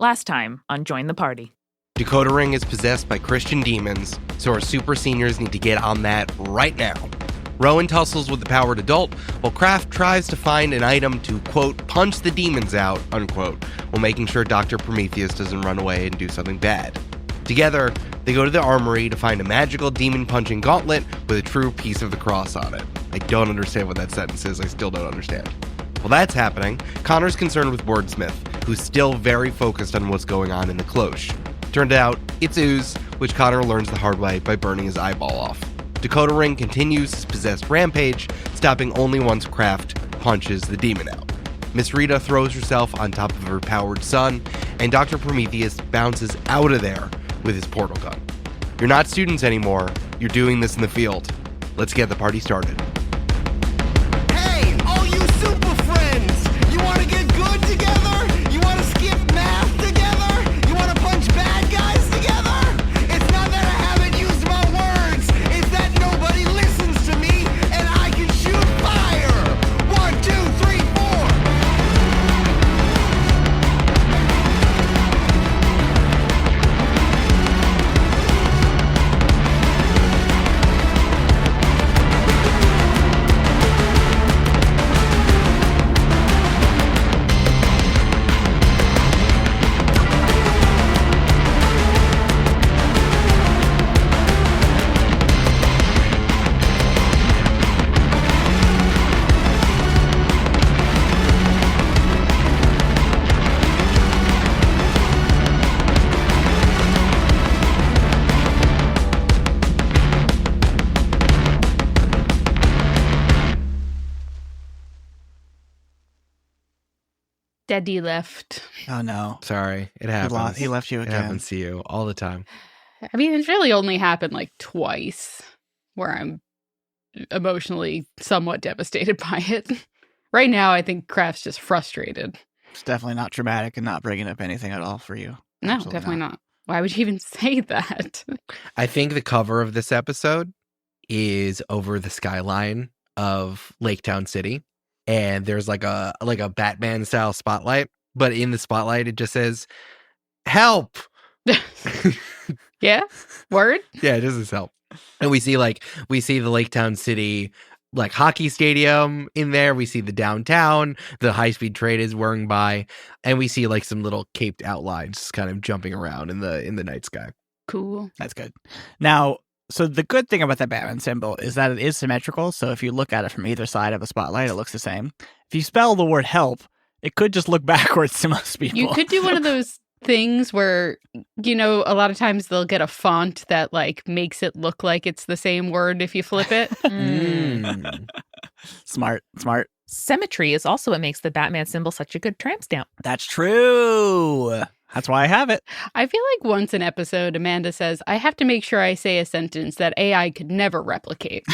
Last time on Join the Party. Dakota Ring is possessed by Christian demons, so our super seniors need to get on that right now. Rowan tussles with the powered adult, while Kraft tries to find an item to, quote, punch the demons out, unquote, while making sure Dr. Prometheus doesn't run away and do something bad. Together, they go to the armory to find a magical demon-punching gauntlet with a true piece of the cross on it. I don't understand what that sentence is. I still don't understand. While that's happening, Connor's concerned with Wordsmith, who's still very focused on what's going on in the cloche. Turned out, it's ooze, which Connor learns the hard way by burning his eyeball off. Dakota Ring continues his possessed rampage, stopping only once Kraft punches the demon out. Miss Rita throws herself on top of her powered son, and Dr. Prometheus bounces out of there with his portal gun. You're not students anymore, you're doing this in the field. Let's get the party started. Hey, all you super friends! You wanna get good together? You wanna skip math together? You wanna punch bad guys together? It's not that I haven't used my words, it's that nobody listens to me and I can shoot fire! 1, 2, 3, 4! Daddy left. Oh, no. Sorry, it happens. He left you It again. happens to you all the time. I mean, it's really only happened like twice where I'm emotionally somewhat devastated by it. Right now, I think Kraft's just frustrated. It's definitely not dramatic and not bringing up anything at all for you. No, Absolutely definitely not. Why would you even say that? I think the cover of this episode is over the skyline of Lake Town City, and there's like a Batman style spotlight, but in the spotlight it just says help. Yeah? Word? Yeah, it just says help. And we see the Lake Town City like hockey stadium in there. We see the downtown, the high-speed train is whirring by, and we see like some little caped outlines kind of jumping around in the night sky. Cool. That's good. Now, so the good thing about that Batman symbol is that it is symmetrical, so if you look at it from either side of a spotlight, it looks the same. If you spell the word help, it could just look backwards to most people. You could do one of those things where, you know, a lot of times they'll get a font that like makes it look like it's the same word if you flip it. Smart. Symmetry is also what makes the Batman symbol such a good tramp stamp. That's true. That's why I have it. I feel like once an episode, Amanda says, I have to make sure I say a sentence that AI could never replicate.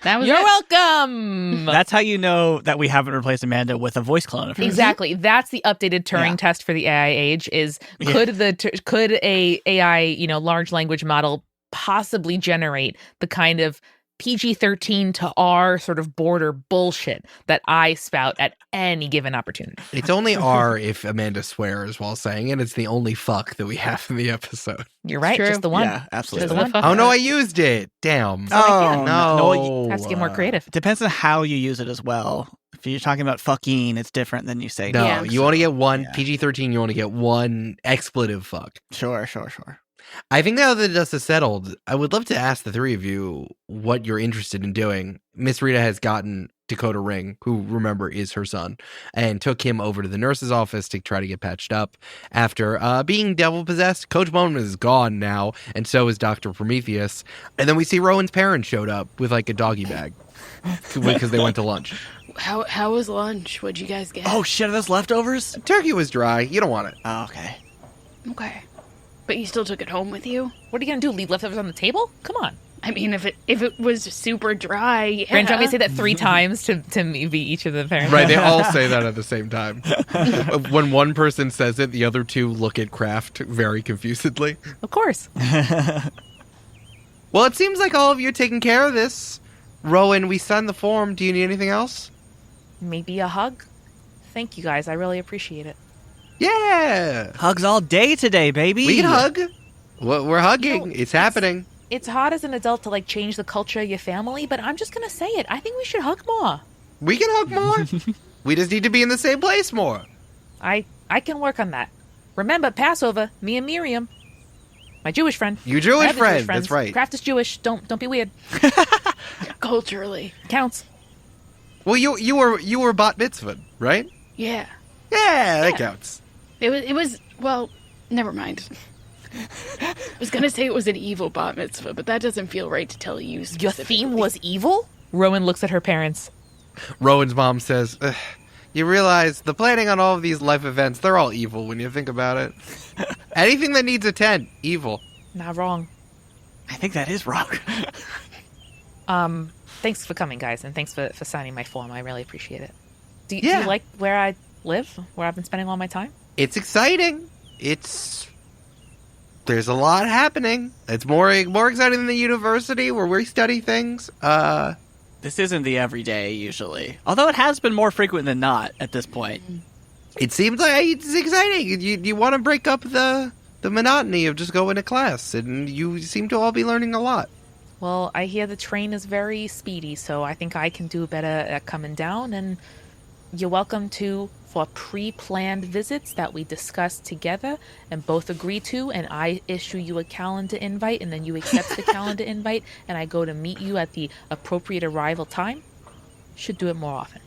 That was You're it. welcome. That's how you know that we haven't replaced Amanda with a voice clone of hers. Exactly. That's the updated Turing test for the AI age is could a AI, large language model possibly generate the kind of PG-13 to R sort of border bullshit that I spout at any given opportunity. It's only R if Amanda swears while saying it. It's the only fuck that we have in the episode. You're right. True. Just the one. Yeah, absolutely. Just the one. Oh, no, I used it. Damn. Oh, no. Has to get more creative. It depends on how you use it as well. If you're talking about fucking, it's different than you say. No, Yeah. you only get one. Yeah. PG-13, you only get one expletive fuck. Sure. I think now that the dust is settled, I would love to ask the three of you what you're interested in doing. Miss Rita has gotten Dakota Ring, who, remember, is her son, and took him over to the nurse's office to try to get patched up. After being devil-possessed, Coach Bowman is gone now, and so is Dr. Prometheus. And then we see Rowan's parents showed up with, like, a doggy bag because they went to lunch. How was lunch? What'd you guys get? Oh, shit, are those leftovers? Turkey was dry. You don't want it. Oh, okay. Okay. But you still took it home with you? What are you going to do? Leave leftovers on the table? Come on. I mean, if it was super dry, yeah. Brand, do you want me to say that 3 times to me, each of the parents? Right, they all say that at the same time. When one person says it, the other two look at Kraft very confusedly. Of course. Well, it seems like all of you are taking care of this. Rowan, we signed the form. Do you need anything else? Maybe a hug? Thank you guys. I really appreciate it. Yeah. Hugs all day today, baby. We can hug. We're hugging. No, it's happening. It's hard as an adult to like change the culture of your family, but I'm just gonna say it. I think we should hug more. We can hug more. We just need to be in the same place more. I can work on that. Remember, Passover, me and Miriam. My Jewish friend. You I Jewish have a friend. friends. That's right. Kraft is Jewish. Don't be weird. Culturally. Counts. Well, you were bat mitzvah, right? Yeah. Yeah, that counts. It was well, never mind. I was gonna say it was an evil bat mitzvah, but that doesn't feel right to tell you Your specifically. theme was evil? Rowan looks at her parents. Rowan's mom says, you realize the planning on all of these life events, they're all evil when you think about it. Anything that needs a tent, evil. Not wrong. I think that is wrong. Thanks for coming, guys, and thanks for signing my form. I really appreciate it. Do Yeah. you like where I live? Where I've been spending all my time? It's exciting. There's a lot happening. It's more exciting than the university where we study things. This isn't the everyday, usually. Although it has been more frequent than not at this point. It seems like it's exciting. You want to break up the monotony of just going to class, and you seem to all be learning a lot. Well, I hear the train is very speedy, so I think I can do better at coming down, and you're welcome for pre-planned visits that we discuss together and both agree to, and I issue you a calendar invite, and then you accept the calendar invite, and I go to meet you at the appropriate arrival time. Should do it more often.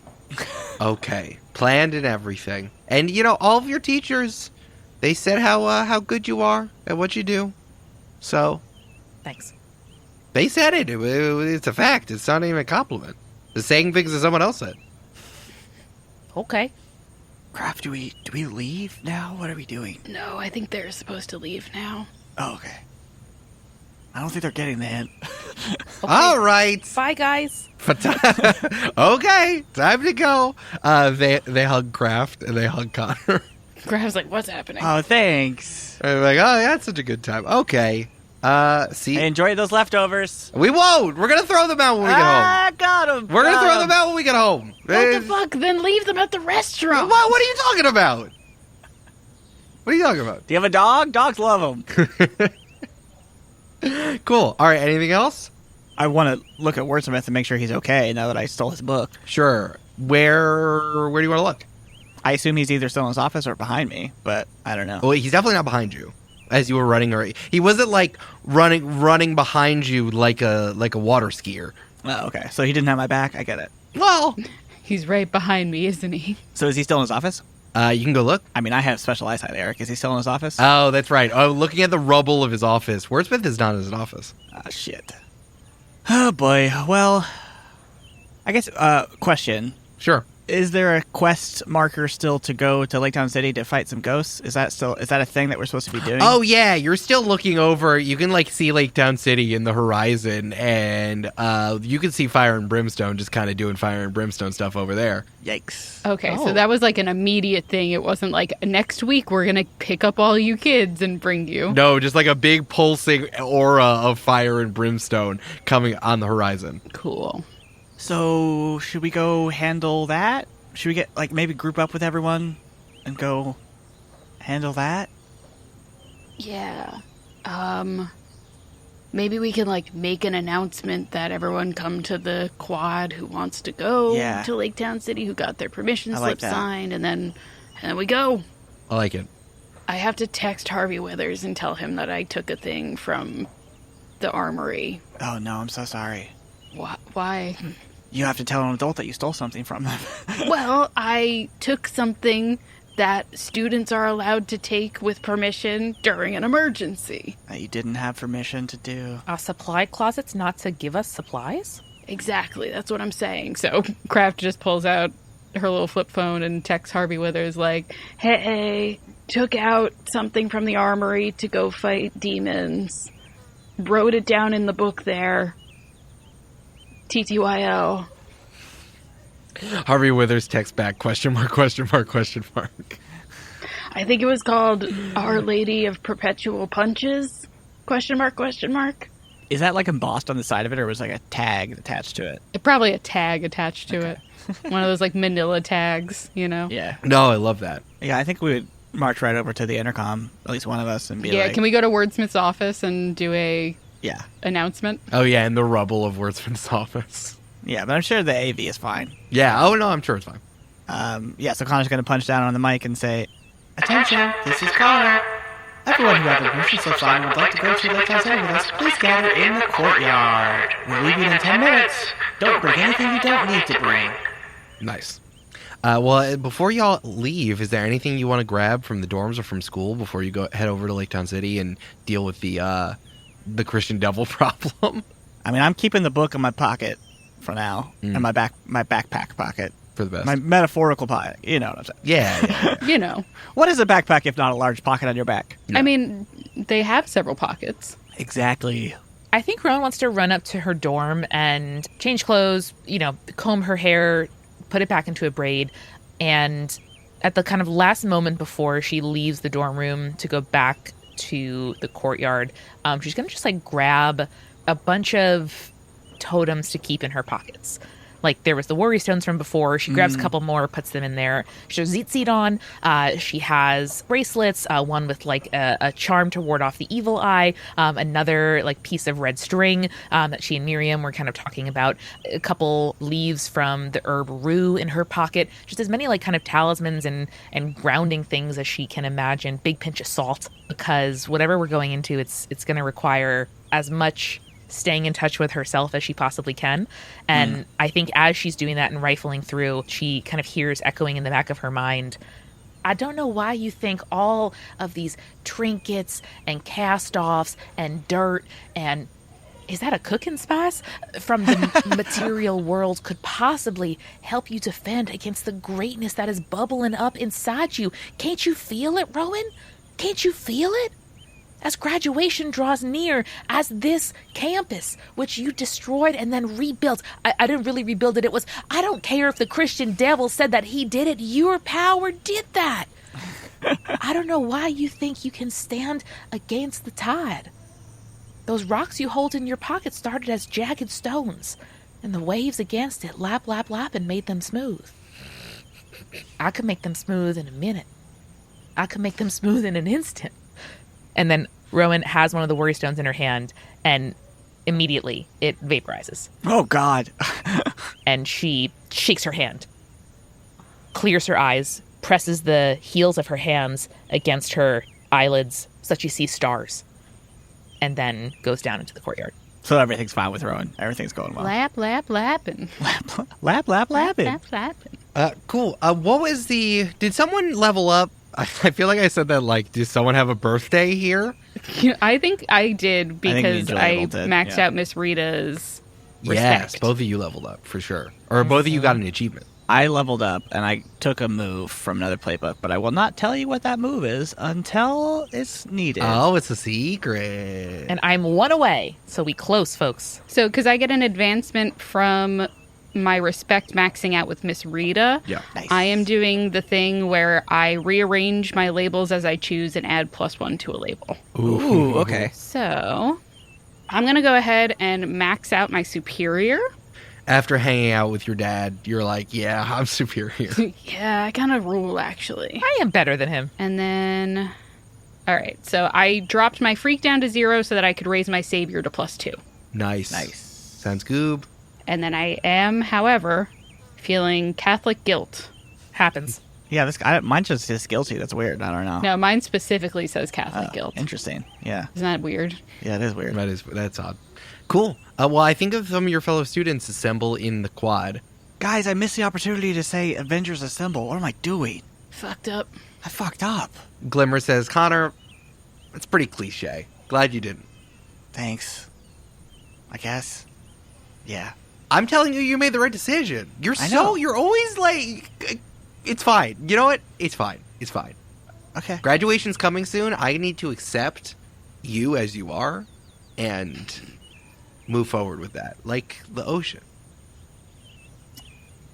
Okay, planned and everything. And all of your teachers, they said how good you are at what you do. So Thanks. they said it. It's a fact. It's not even a compliment. It's saying things that someone else said. Okay. Crap, do we leave now? What are we doing? No, I think they're supposed to leave now. Oh, okay. I don't think they're getting the hint. Okay. All right. Bye, guys. Okay, time to go. They hug Kraft and they hug Connor. Grab's like, what's happening? Oh, thanks. I'm like, oh, that's such a good time. Okay. See, I enjoyed those leftovers. we won't. We're gonna throw them out when we get home. I got them. We're gonna throw them out when we get home. What the fuck? Then leave them at the restaurant. What are you talking about? What are you talking about? Do you have a dog? Dogs love them. Cool. All right. Anything else? I want to look at Wordsmith and make sure he's okay now that I stole his book. Sure. Where do you want to look? I assume he's either still in his office or behind me, but I don't know. Well, he's definitely not behind you. As you were running, or he wasn't like running behind you like a water skier. Oh, okay. So he didn't have my back? I get it. Well, He's right behind me, isn't he? So is he still in his office? you can go look. I mean, I have special eyesight, Eric. Is he still in his office? Oh, that's right. Oh, looking at the rubble of his office. Wordsmith is not in his office. Ah, shit. Oh, boy. Well, I guess, question. Sure. Is there a quest marker still to go to Lake Town City to fight some ghosts? Is that a thing that we're supposed to be doing? Oh yeah, you're still looking over. You can see Lake Town City in the horizon, and you can see Fire and Brimstone just kind of doing Fire and Brimstone stuff over there. Yikes. Okay, Oh. so that was like an immediate thing. It wasn't like next week we're gonna pick up all you kids and bring you. No, just like a big pulsing aura of Fire and Brimstone coming on the horizon. Cool. So, should we go handle that? Should we get, maybe group up with everyone and go handle that? Yeah. Maybe we can make an announcement that everyone come to the quad who wants to go Yeah. to Lake Town City, who got their permission I like slip that. signed, and then we go. I like it. I have to text Harvey Withers and tell him that I took a thing from the armory. Oh, no, I'm so sorry. Why? You have to tell an adult that you stole something from them. Well, I took something that students are allowed to take with permission during an emergency. That you didn't have permission to do. Are supply closets not to give us supplies? Exactly, that's what I'm saying. So Kraft just pulls out her little flip phone and texts Harvey Withers hey, took out something from the armory to go fight demons. Wrote it down in the book there. TTYL. Harvey Withers texts back, question mark, question mark, question mark. I think it was called Our Lady of Perpetual Punches? Question mark, question mark. Is that embossed on the side of it, or was a tag attached to it? Probably a tag attached to it. One of those manila tags, Yeah. No, I love that. Yeah, I think we march right over to the intercom, at least one of us, and be Yeah, like... can we go to Wordsmith's office and do a Yeah. announcement? Oh, yeah, in the rubble of Wordsman's office. Yeah, but I'm sure the AV is fine. Yeah, oh, no, I'm sure it's fine. So Connor's going to punch down on the mic and say, "Attention, this is Connor. Everyone who has a permission slip sign and would like to go to Lake Town with us, please gather in the courtyard. We're leaving in 10 minutes. Don't bring anything you don't need to bring." Nice. Well, before y'all leave, is there anything you want to grab from the dorms or from school before you go head over to Lake Town City and deal with the Christian devil problem? I mean, I'm keeping the book in my pocket for now, and my backpack pocket. For the best. My metaphorical pocket. You know what I'm saying. Yeah. You know. What is a backpack if not a large pocket on your back? Yeah. I mean, they have several pockets. Exactly. I think Rowan wants to run up to her dorm and change clothes, comb her hair, put it back into a braid, and at the kind of last moment before she leaves the dorm room to go back to the courtyard, she's going to just grab a bunch of totems to keep in her pockets. Like, there was the worry stones from before. She grabs a couple more, puts them in there. She has Zeet on. She has bracelets, one with a charm to ward off the evil eye, another piece of red string that she and Miriam were kind of talking about, a couple leaves from the herb rue in her pocket, just as many kind of talismans and grounding things as she can imagine. Big pinch of salt, because whatever we're going into, it's going to require as much staying in touch with herself as she possibly can. And I think as she's doing that and rifling through, she kind of hears echoing in the back of her mind, "I don't know why you think all of these trinkets and cast-offs and dirt and is that a cooking spice from the material world could possibly help you defend against the greatness that is bubbling up inside you. Can't you feel it, Rowan? Can't you feel it? As graduation draws near, as this campus, which you destroyed and then rebuilt. I didn't really rebuild it. It was, I don't care if the Christian devil said that he did it. Your power did that. I don't know why you think you can stand against the tide. Those rocks you hold in your pocket started as jagged stones, and the waves against it lap, lap, lap, and made them smooth. I could make them smooth in a minute. I could make them smooth in an instant." And then Rowan has one of the worry stones in her hand, and immediately it vaporizes. Oh, God. And she shakes her hand, clears her eyes, presses the heels of her hands against her eyelids so that she sees stars, and then goes down into the courtyard. So everything's fine with Rowan. Everything's going well. Lap, lap, lapping. Lap, lap, lapping. Lap, lapping. Cool. What was did someone level up? I feel like I said that, did someone have a birthday here? I think I did because I maxed yeah. out Miss Rita's Yes, respect. both of you leveled up, for sure. Or both of you got an achievement. I leveled up, and I took a move from another playbook, but I will not tell you what that move is until it's needed. Oh, it's a secret. And I'm one away, so we close, folks. So, because I get an advancement from my respect maxing out with Miss Rita, Yeah. Nice. I am doing the thing where I rearrange my labels as I choose and add +1 to a label. Ooh, okay. So, I'm going to go ahead and max out my superior. After hanging out with your dad, you're like, yeah, I'm superior. Yeah, I kind of rule, actually. I am better than him. And then, all right, so I dropped my freak down to 0 so that I could raise my savior to +2. Nice. Sounds good. And then I am, however, feeling Catholic guilt. Happens. Yeah, mine just says guilty. That's weird. I don't know. No, mine specifically says Catholic guilt. Interesting. Yeah. Isn't that weird? Yeah, it is weird. That's odd. Cool. Well, I think of some of your fellow students assemble in the quad. Guys, I missed the opportunity to say Avengers Assemble. What am I doing? Fucked up. I fucked up. Glimmer says, Connor, it's pretty cliche. Glad you didn't. Thanks. I guess. Yeah. I'm telling you, you made the right decision. You're always it's fine. You know what? It's fine. It's fine. Okay. Graduation's coming soon. I need to accept you as you are and move forward with that, like the ocean.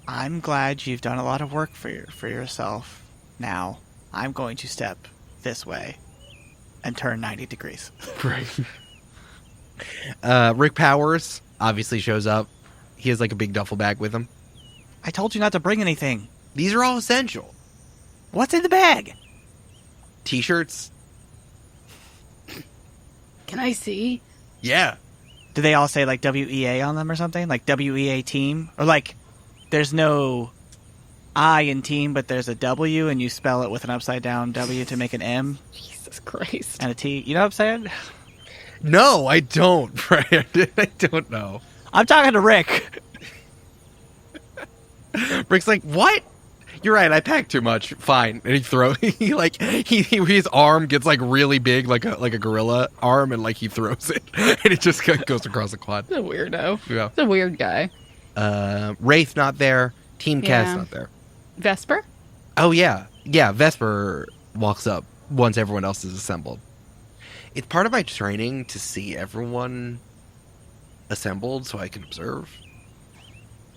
I'm glad you've done a lot of work for yourself. Now, I'm going to step this way and turn 90 degrees. Great. Rick Powers obviously shows up. He has a big duffel bag with him. I told you not to bring anything. These are all essential. What's in the bag? T-shirts. Can I see? Yeah. Do they all say like WEA on them or something? Like WEA team? Or like there's no I in team, but there's a W and you spell it with an upside down W to make an M Jesus Christ. and a T. You know what I'm saying? No, I don't, Brian. I don't know. I'm talking to Rick. Rick's like, what? You're right. I packed too much. Fine. And his arm gets like really big, like a gorilla arm, and like he throws it, and it just goes across the quad. He's a weirdo. Yeah. He's a weird guy. Wraith not there. Team Cass Yeah. not there. Vesper? Oh yeah, yeah. Vesper walks up once everyone else is assembled. It's part of my training to see everyone assembled so I can observe.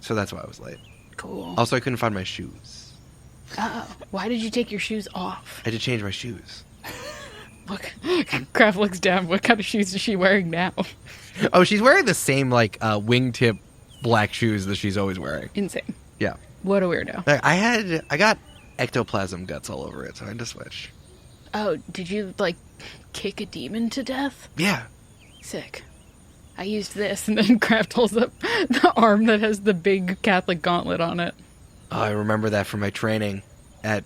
So that's why I was late. Cool. Also, I couldn't find my shoes. Why did you take your shoes off? I had to change my shoes. Look, Kraft looks down. What kind of shoes is she wearing now? Oh, she's wearing the same like wingtip black shoes that she's always wearing. Insane. Yeah. What a weirdo. I got ectoplasm guts all over it, so I had to switch. Oh, did you, like, kick a demon to death? Yeah. Sick. I used this, and then Kraft holds up the arm that has the big Catholic gauntlet on it. Oh, I remember that from my training at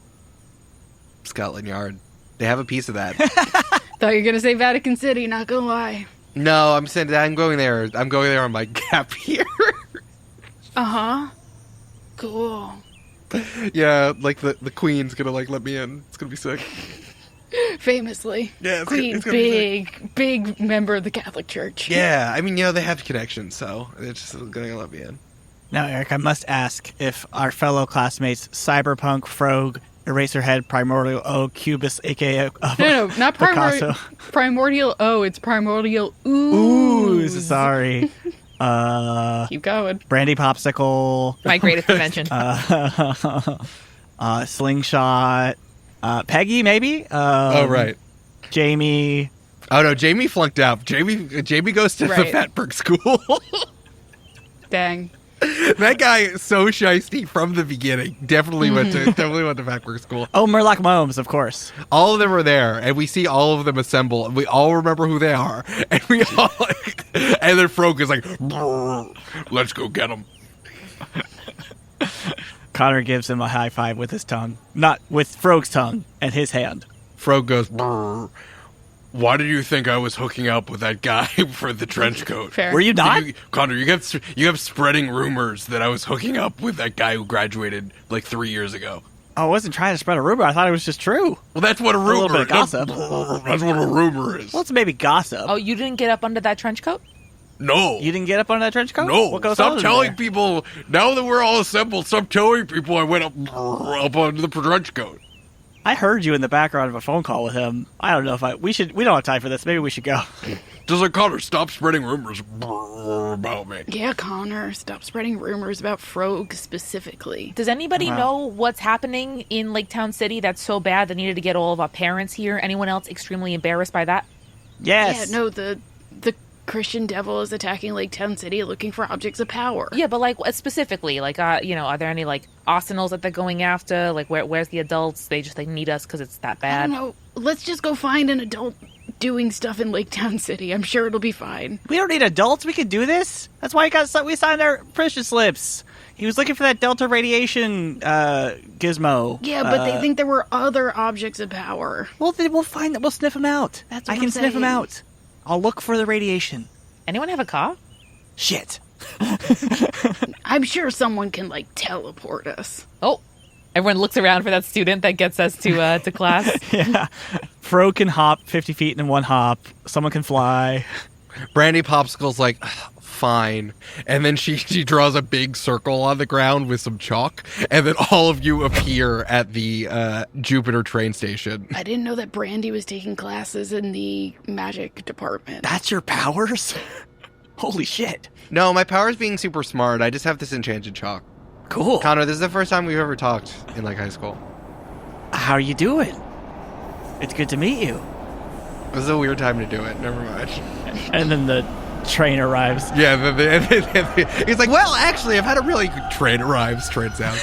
Scotland Yard. They have a piece of that. Thought you were gonna say Vatican City, not gonna lie. No, I'm saying I'm going there. I'm going there on my gap year. Uh-huh. Cool. Yeah, like the Queen's gonna like let me in. It's gonna be sick. Famously. Yeah, Queen, it's gonna be sick. big member of the Catholic Church. Yeah, I mean, they have connections, so they're just gonna let me in. Now, Eric, I must ask if our fellow classmates Cyberpunk, Frog, Eraserhead, Primordial O, Cubus, aka No, not Picasso. Primordial O. It's Primordial Ooze. Ooze, sorry. Keep going. Brandy Popsicle, My greatest invention. Slingshot, Peggy, maybe? Oh, right. Jamie. Oh, no, Jamie flunked out. Jamie goes to the Right. Fatberg school. Dang. That guy is so shiesty from the beginning. Definitely went to Fatberg school. Oh, Murloc Momes, of course. All of them are there, and we see all of them assemble, and we all remember who they are, and we all and then Frog is like, let's go get them. Connor gives him a high five with his tongue. Not with Frog's tongue and his hand. Frog goes, why did you think I was hooking up with that guy for the trench coat? Fair. Were you not? Connor, you kept spreading rumors that I was hooking up with that guy who graduated like 3 years ago. I wasn't trying to spread a rumor. I thought it was just true. Well, that's what a rumor little bit of is. gossip. That's what a rumor is. Well, it's maybe gossip. Oh, you didn't get up under that trench coat? No. You didn't get up under that trench coat? No. What goes Stop on in telling there? people, now that we're all assembled, stop telling people I went up under the trench coat. I heard you in the background of a phone call with him. I don't know if we don't have time for this. Maybe we should go. Just like Connor, stop spreading rumors about me. Yeah, Connor, stop spreading rumors about Frog specifically. Does anybody know what's happening in Lake Town City that's so bad they needed to get all of our parents here? Anyone else extremely embarrassed by that? Yes. Yeah, no, the Christian devil is attacking Lake Town City looking for objects of power. Yeah, but like specifically, like are there any like arsenals that they're going after? Like where's the adults? They need us because it's that I bad. don't know. Let's just go find an adult doing stuff in Lake Town City. I'm sure it'll be fine. We don't need adults. We can do this. That's why we signed our apprenticeship slips. He was looking for that Delta radiation gizmo. Yeah, but they think there were other objects of power. Well, then we'll find them. We'll sniff them out. That's what I can I'm sniff them saying. out. I'll look for the radiation. Anyone have a car? Shit. I'm sure someone can, like, teleport us. Oh, everyone looks around for that student that gets us to class. Yeah. Fro can hop 50 feet in one hop. Someone can fly. Brandy Popsicle's like, fine. And then she draws a big circle on the ground with some chalk. And then all of you appear at the Jupiter train station. I didn't know that Brandy was taking classes in the magic department. That's your powers? Holy shit. No, my power's being super smart. I just have this enchanted chalk. Cool. Connor, this is the first time we've ever talked in like high school. How are you doing? It's good to meet you. This is a weird time to do it. Never mind. And then the train arrives. Yeah, he's like, well, actually, I've had a really good train arrives, turns out.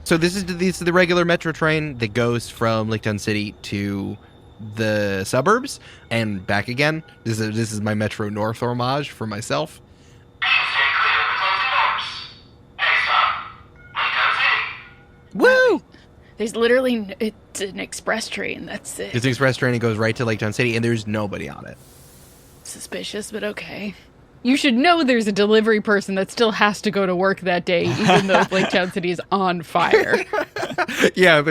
So this is the regular metro train that goes from Laketown City to the suburbs and back again. This is my Metro North homage for myself. Woo! There's literally, it's an express train. That's it. It's an express train. It goes right to Laketown City, and there's nobody on it. Suspicious, but okay. You should know there's a delivery person that still has to go to work that day, even though Laketown City is on fire. Yeah,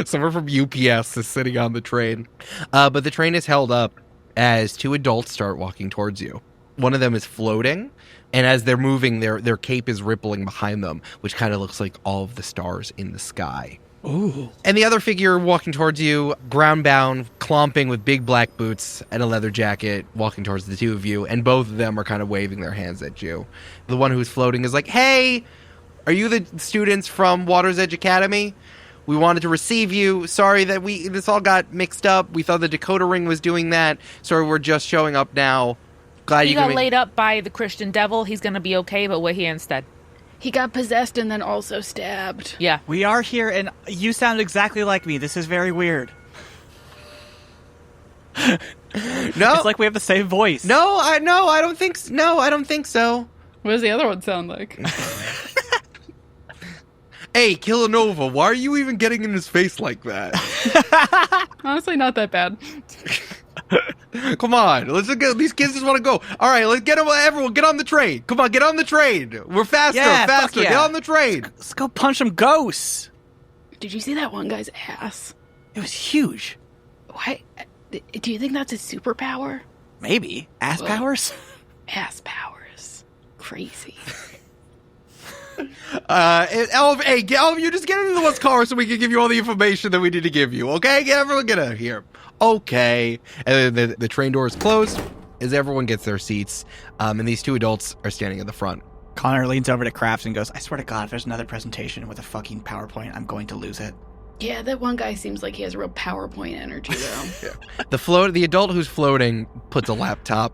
someone from UPS is sitting on the train. But the train is held up as two adults start walking towards you. One of them is floating, and as they're moving, their cape is rippling behind them, which kind of looks like all of the stars in the sky. Ooh. And the other figure walking towards you, ground-bound, clomping with big black boots and a leather jacket, walking towards the two of you, and both of them are kind of waving their hands at you. The one who's floating is like, "Hey, are you the students from Water's Edge Academy? We wanted to receive you. Sorry that this all got mixed up. We thought the Dakota Ring was doing that. Sorry, we're just showing up now. Glad he you got laid up by the Christian devil. He's going to be okay, but we're here instead." He got possessed and then also stabbed. Yeah. We are here, and you sound exactly like me. This is very weird. No, It's like we have the same voice. I don't think so. What does the other one sound like? Hey, Killanova, why are you even getting in his face like that? Honestly, not that bad. Come on, let's go. These kids just want to go. All right, let's get them. Everyone, get on the train. Come on, get on the train. We're faster, Yeah, fuck faster. yeah. Get on the train. Let's go punch some ghosts. Did you see that one guy's ass? It was huge. Why? Do you think that's a superpower? Maybe. Ass Well. powers? Ass powers. Crazy. All of you, just get into the one's car so we can give you all the information that we need to give you. Okay, everyone, get out of here. Okay, and then the train door is closed as everyone gets their seats, and these two adults are standing at the front. Connor leans over to Kraft and goes, "I swear to God, if there's another presentation with a fucking PowerPoint, I'm going to lose it." Yeah, that one guy seems like he has real PowerPoint energy, though. The adult who's floating puts a laptop.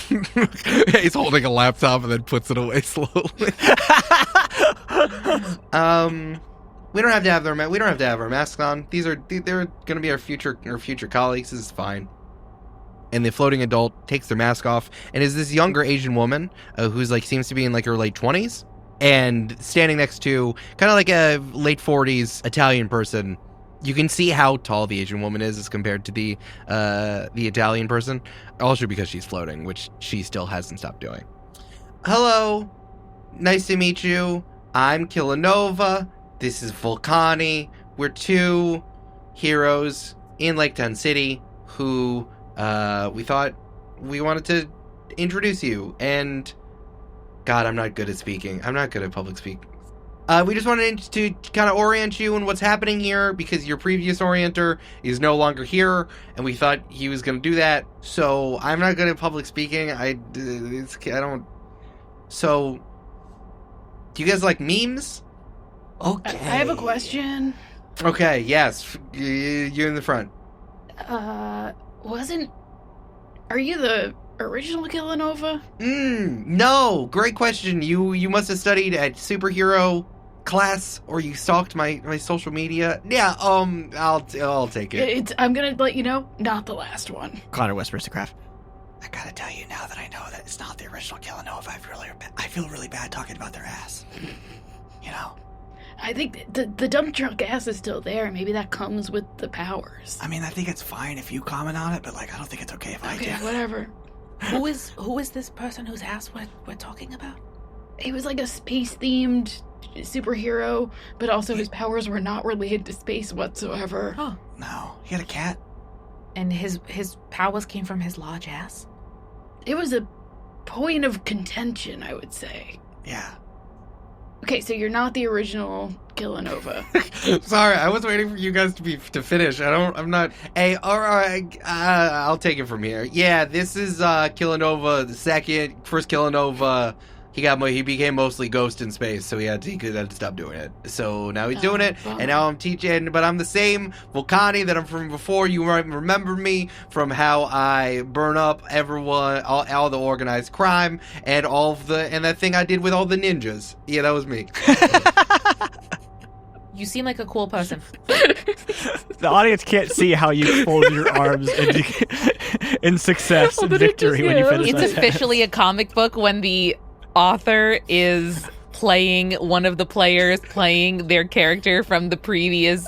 He's holding a laptop and then puts it away slowly. We don't have to have our masks on. They're going to be our future colleagues. This is fine. And the floating adult takes their mask off and is this younger Asian woman who's seems to be in her late 20s and standing next to kind of like a late 40s Italian person. You can see how tall the Asian woman is as compared to the Italian person, also because she's floating, which she still hasn't stopped doing. Hello, nice to meet you. I'm Killanova. This is Volcani. We're two heroes in Laketown City who we thought we wanted to introduce you. And God, I'm not good at speaking. I'm not good at public speaking. We just wanted to kind of orient you on what's happening here because your previous orienter is no longer here, and we thought he was going to do that. So I'm not good at public speaking. I don't. So, do you guys like memes? Okay. I have a question. Okay. Yes, you're in the front. Are you the original Killanova? No. Great question. You must have studied at superhero class, or you stalked my social media. Yeah. I'll take it. I'm gonna let you know, not the last one. Connor whispers to Kraft, "I gotta tell you now that I know that it's not the original Killanova. I feel really bad talking about their ass. You know? I think the dump truck ass is still there. Maybe that comes with the powers. I mean, I think it's fine if you comment on it, but I don't think it's okay if I do." Okay, whatever. Who is this person whose ass we're talking about? He was like a space-themed superhero, but also his powers were not related to space whatsoever. Oh. No, he had a cat. And his powers came from his large ass? It was a point of contention, I would say. Yeah. Okay, so you're not the original Killanova. Sorry, I was waiting for you guys to finish. I'm not. Hey, all right, I'll take it from here. Yeah, this is Killanova, the first Killanova. He became mostly ghost in space, so he had to stop doing it. So now he's doing it, and now I'm teaching. But I'm the same Volcani that I'm from before. You might remember me from how I burn up everyone, all the organized crime, and and that thing I did with all the ninjas. Yeah, that was me. You seem like a cool person. The audience can't see how you fold your arms in success and victory when you finish It's that officially a comic book when the author is playing one of the players playing their character from the previous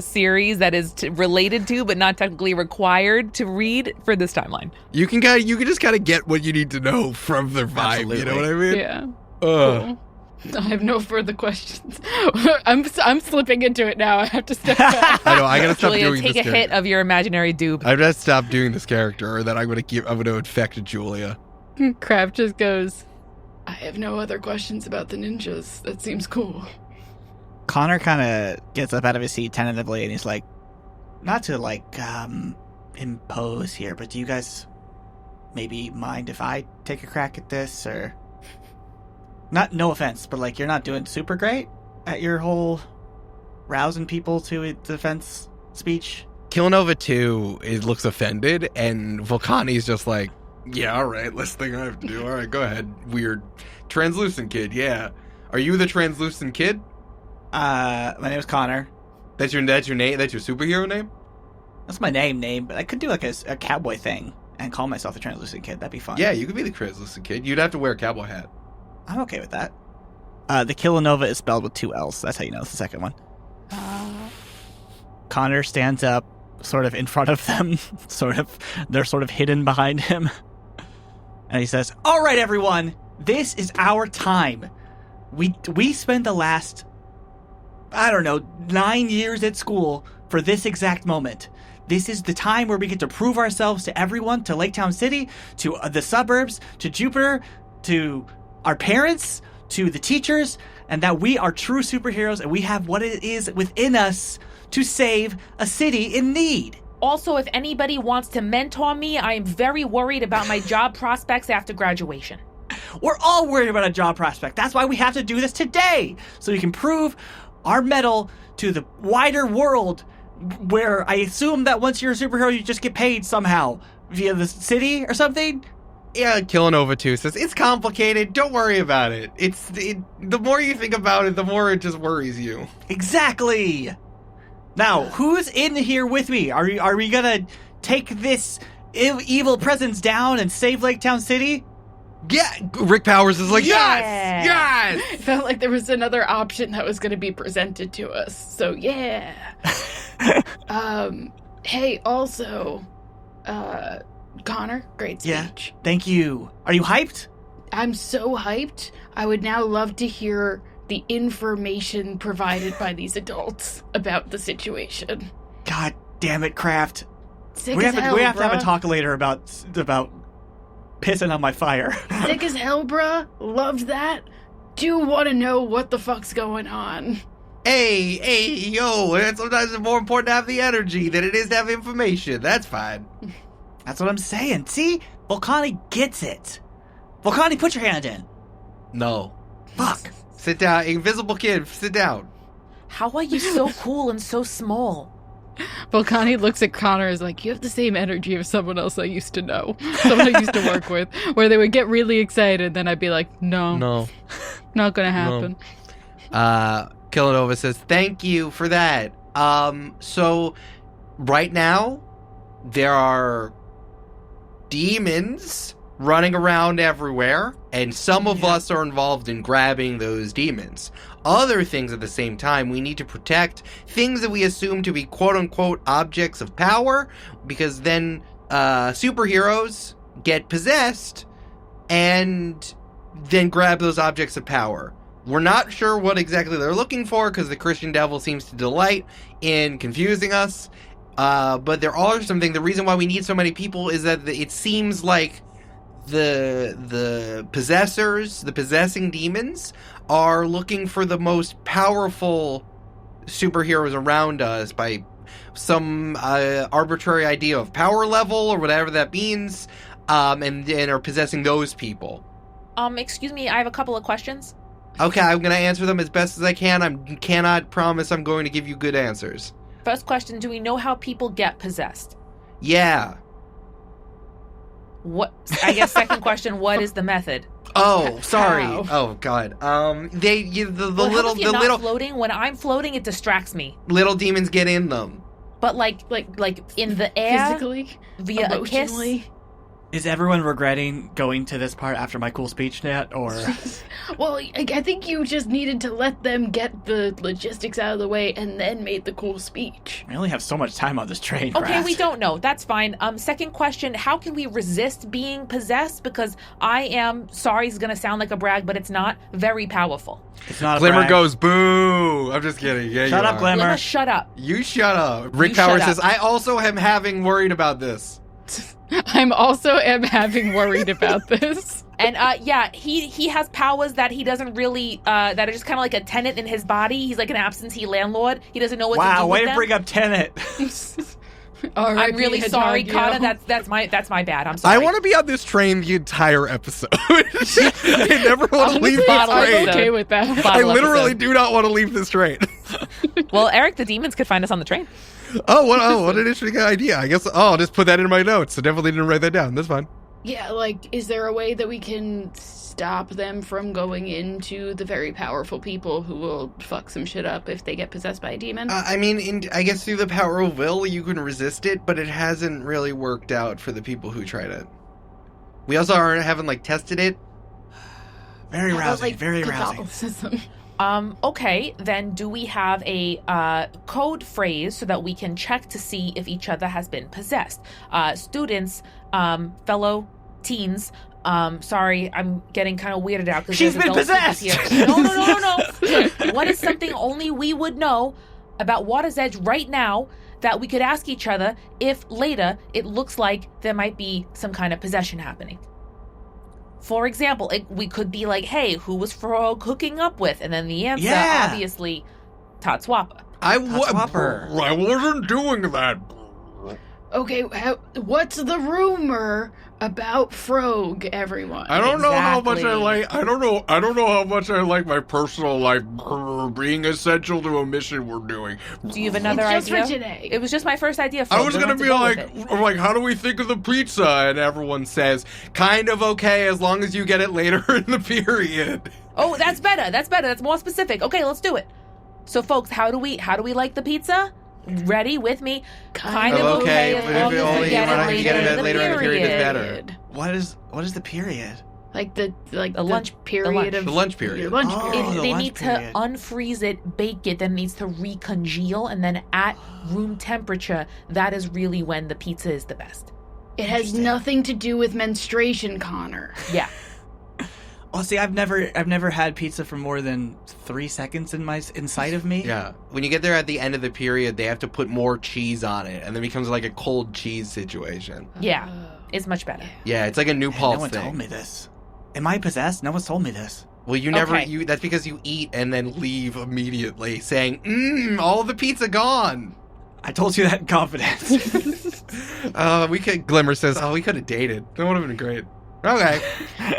series that is related to but not technically required to read for this timeline. You can just kind of get what you need to know from their vibe. Absolutely. You know what I mean? Yeah. Cool. I have no further questions. I'm slipping into it now. I have to step back. I know. I gotta stop Julia, doing take this a hit of your imaginary dupe. I gotta stop doing this character, or that I'm gonna infect Julia. Kraft just goes, I have no other questions about the ninjas. That seems cool. Connor kind of gets up out of his seat tentatively, and he's like, not to, impose here, but do you guys maybe mind if I take a crack at this, or... no offense, but, you're not doing super great at your whole rousing people to a defense speech? Killanova 2 looks offended, and Volcani's just like, yeah, all right, last thing I have to do. All right, go ahead, weird translucent kid, yeah. Are you the translucent kid? My name is Connor. That's your name? That's your superhero name? That's my name, but I could do, a cowboy thing and call myself the translucent kid. That'd be fun. Yeah, you could be the translucent kid. You'd have to wear a cowboy hat. I'm okay with that. The Killanova is spelled with 2 L's. That's how you know it's the second one. Connor stands up, sort of in front of them. They're sort of hidden behind him. And he says, all right, everyone, this is our time. We spent the last, 9 years at school for this exact moment. This is the time where we get to prove ourselves to everyone, to Lake Town City, to the suburbs, to Jupiter, to our parents, to the teachers, and that we are true superheroes and we have what it is within us to save a city in need. Also, if anybody wants to mentor me, I am very worried about my job prospects after graduation. We're all worried about a job prospect. That's why we have to do this today, so we can prove our mettle to the wider world, where I assume that once you're a superhero, you just get paid somehow via the city or something. Yeah, Killanova 2 says, it's complicated, don't worry about it. The more you think about it, the more it just worries you. Exactly! Now, who's in here with me? Are we gonna take this evil presence down and save Lake Town City? Yeah, Rick Powers is like, yes! It felt like there was another option that was going to be presented to us. So, yeah. Hey, also, Connor, great speech. Yeah, thank you. Are you hyped? I'm so hyped. I would now love to hear the information provided by these adults about the situation. God damn it, Kraft. Sick We as have hell, to have a bruh. talk later about pissing on my fire. Sick as hell, bruh. Loved that. Do want to know what the fuck's going on. Hey, yo, and sometimes it's more important to have the energy than it is to have information. That's fine. That's what I'm saying. See? Volcani gets it. Volcani, put your hand in. No. Fuck. Sit down. Invisible kid, sit down. How are you so cool and so small? Volcani looks at Connor as like, you have the same energy of someone else I used to know. Someone I used to work with. Where they would get really excited, then I'd be like, no. Not gonna happen. Killanova says, thank you for that. So, right now, there are demons running around everywhere, and some of us are involved in grabbing those demons. Other things at the same time, we need to protect things that we assume to be quote-unquote objects of power, because then superheroes get possessed and then grab those objects of power. We're not sure what exactly they're looking for, because the Christian devil seems to delight in confusing us, but there are some things. The reason why we need so many people is that it seems like the possessors, the possessing demons, are looking for the most powerful superheroes around us by some arbitrary idea of power level or whatever that means, and are possessing those people. Excuse me, I have a couple of questions. Okay, I'm going to answer them as best as I can. I cannot promise I'm going to give you good answers. First question, do we know how people get possessed? Yeah. What? I guess second question: what is the method? Oh, sorry. How? Oh, God. The Well, little, if you're the not floating. When I'm floating, it distracts me. little demons get in them. But like in the air, Physically, via a kiss. emotionally. Is everyone regretting going to this part after my cool speech yet, or? Well, I think you just needed to let them get the logistics out of the way and then made the cool speech. We only have so much time on this train. Okay, Kraft. we don't know. That's fine. Second question: how can we resist being possessed? Because I am sorry, it's gonna sound like a brag, but it's not very powerful. It's not a Glimmer brag. goes, boo! I'm just kidding. Yeah, Shut you up, are. Glimmer. Glimmer, shut up. You shut up. Rick You Power shut says, up. I also am worried about this. I'm also having worried about this. And yeah, he has powers that he doesn't really that are just kind of like a tenant in his body. He's like an absentee landlord. He doesn't know what to do Wow, with way to them. bring up Tenet. I'm really sorry, Connor. That's my bad. I'm sorry. I want to be on this train the entire episode. I never want to leave this bottle I'm train. episode. okay with that. I Bottle literally episode. do not want to leave this train. Well, Eric, the demons could find us on the train. What an interesting idea. I guess I'll just put that in my notes. So definitely didn't write that down. That's fine. Yeah, like, is there a way that we can stop them from going into the very powerful people who will fuck some shit up if they get possessed by a demon? I mean, I guess through the power of will, you can resist it, but it hasn't really worked out for the people who tried it. We also haven't tested it. Very How about, rousing. Very rousing. Catholicism? Okay, then do we have a code phrase so that we can check to see if each other has been possessed? Students, fellow teens, sorry, I'm getting kind of weirded out because She's been possessed! Here. No. What is something only we would know about Water's Edge right now that we could ask each other if later it looks like there might be some kind of possession happening? For example, we could be like, hey, who was Frog hooking up with? And then the answer, Yeah. obviously, Tatswappa. I Swapper. wasn't doing that. Okay, what's the rumor about Frog, everyone? I don't know how much I Exactly. like. I don't know how much I like my personal life being essential to a mission we're doing. Do you have another It's just idea? for today. It was just my first idea. I Frog. was You gonna don't be have to go with it. like, how do we think of the pizza? And everyone says, kind of okay as long as you get it later in the period. Oh, that's better. That's more specific. Okay, let's do it. So, folks, how do we like the pizza? Ready with me? Kind of okay, as but long if as only we get you it wanna later, get it in the later in the period is period. better. What is the period? Like the lunch period of The lunch period. your lunch Oh, period. the They lunch need period. to unfreeze it, bake it, then it needs to recongeal, and then at room temperature, that is really when the pizza is the best. It has nothing to do with menstruation, Connor. Yeah. Well, see, I've never had pizza for more than 3 seconds inside of me. Yeah. When you get there at the end of the period, they have to put more cheese on it, and then it becomes like a cold cheese situation. Yeah. It's much better. Yeah, it's like a New Man, Paltz no one thing. told me this. Am I possessed? No one's told me this. Well, you never. Okay. That's because you eat and then leave immediately, saying, all the pizza gone." I told you that in confidence. Glimmer says, we could have dated. That would have been great. Okay.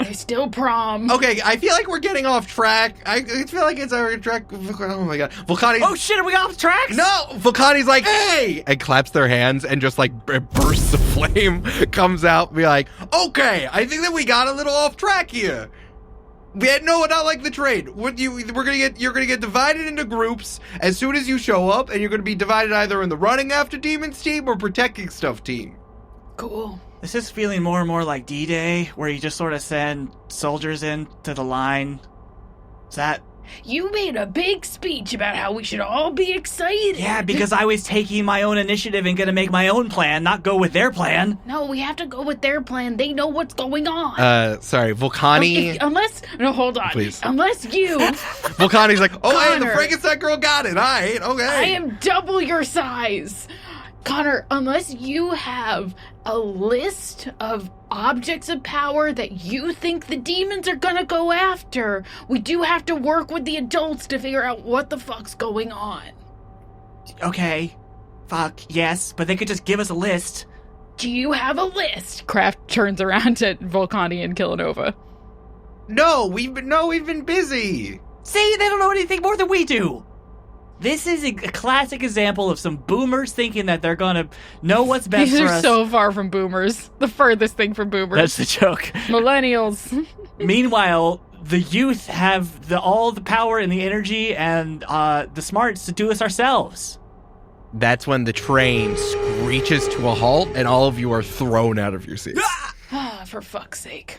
There's still prom. Okay, I feel like we're getting off track. I feel like it's our track. Oh my god. Volcani's. Oh shit, are we off track? No! Volcani's like, hey! And claps their hands and just like bursts of flame comes out and be like, okay, I think that we got a little off track here. No, not like the trade. You're gonna get divided into groups as soon as you show up, and you're gonna be divided either in the running after demons team or protecting stuff team. Cool. This is feeling more and more like D-Day, where you just sort of send soldiers into the line. Is that... You made a big speech about how we should all be excited. Yeah, because I was taking my own initiative and gonna make my own plan, not go with their plan. No, we have to go with their plan. They know what's going on. Sorry, Volcani. Hold on. Please. Unless you, Volcani's like, oh, hey, the Connor. Frankenstein girl got it. All right, okay. I am double your size. Connor, unless you have a list of objects of power that you think the demons are gonna go after, we do have to work with the adults to figure out what the fuck's going on. Okay. Fuck, yes, but they could just give us a list. Do you have a list? Kraft turns around to Volcani and Killanova. No, we've been busy. See, they don't know anything more than we do. This is a classic example of some boomers thinking that they're going to know what's best These for are us. so far from boomers. The furthest thing from boomers. That's the joke. Millennials. Meanwhile, the youth have all the power and the energy and the smarts to do this ourselves. That's when the train screeches to a halt and all of you are thrown out of your seats. Ah, for fuck's sake.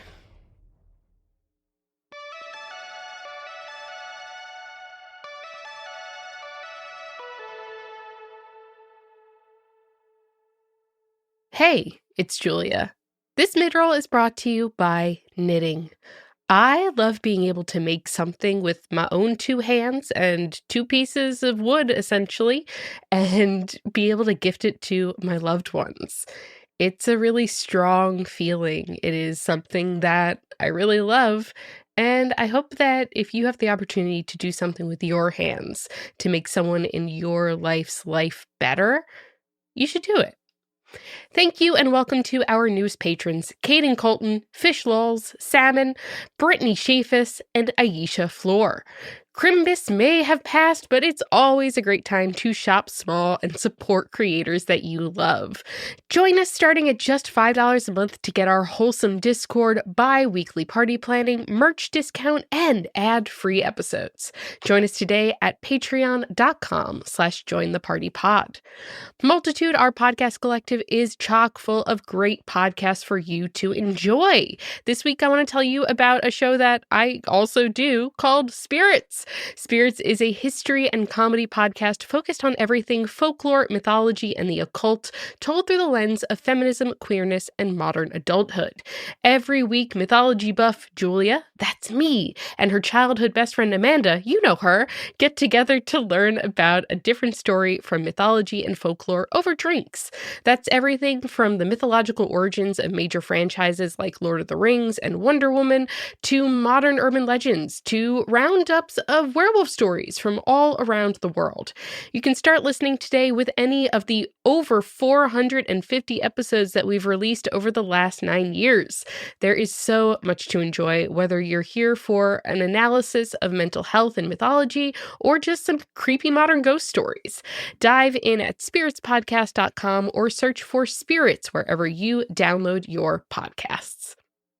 Hey, it's Julia. This midroll is brought to you by knitting. I love being able to make something with my own two hands and two pieces of wood, essentially, and be able to gift it to my loved ones. It's a really strong feeling. It is something that I really love, and I hope that if you have the opportunity to do something with your hands to make someone in your life's life better, you should do it. Thank you and welcome to our newest patrons, Caden Colton, Fish Lulz, Salmon, Brittany Shafis, and Aisha Floor. Crimbus may have passed, but it's always a great time to shop small and support creators that you love. Join us starting at just $5 a month to get our wholesome Discord, bi-weekly party planning, merch discount, and ad-free episodes. Join us today at patreon.com/jointhepartypod. Multitude, our podcast collective, is chock full of great podcasts for you to enjoy. This week, I want to tell you about a show that I also do called Spirits. Spirits is a history and comedy podcast focused on everything folklore, mythology, and the occult, told through the lens of feminism, queerness, and modern adulthood. Every week, mythology buff Julia, that's me, and her childhood best friend Amanda, you know her, get together to learn about a different story from mythology and folklore over drinks. That's everything from the mythological origins of major franchises like Lord of the Rings and Wonder Woman, to modern urban legends, to roundups of werewolf stories from all around the world. You can start listening today with any of the over 450 episodes that we've released over the last 9 years. There is so much to enjoy, whether you're here for an analysis of mental health and mythology or just some creepy modern ghost stories. Dive in at spiritspodcast.com or search for Spirits wherever you download your podcasts.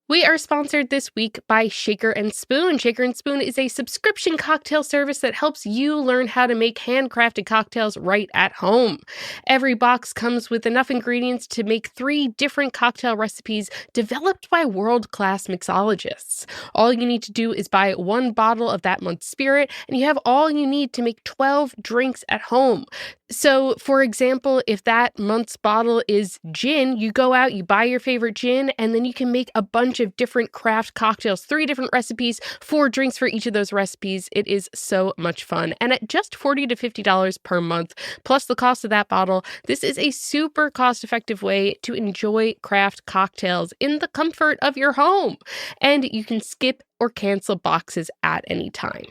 We are sponsored this week by Shaker and Spoon. Shaker and Spoon is a subscription cocktail service that helps you learn how to make handcrafted cocktails right at home. Every box comes with enough ingredients to make 3 different cocktail recipes developed by world-class mixologists. All you need to do is buy 1 bottle of that month's spirit, and you have all you need to make 12 drinks at home. So, for example, if that month's bottle is gin, you go out, you buy your favorite gin, and then you can make a bunch of different craft cocktails, 3 different recipes, 4 drinks for each of those recipes. It is so much fun. And at just $40 to $50 per month, plus the cost of that bottle, this is a super cost-effective way to enjoy craft cocktails in the comfort of your home. And you can skip or cancel boxes at any time.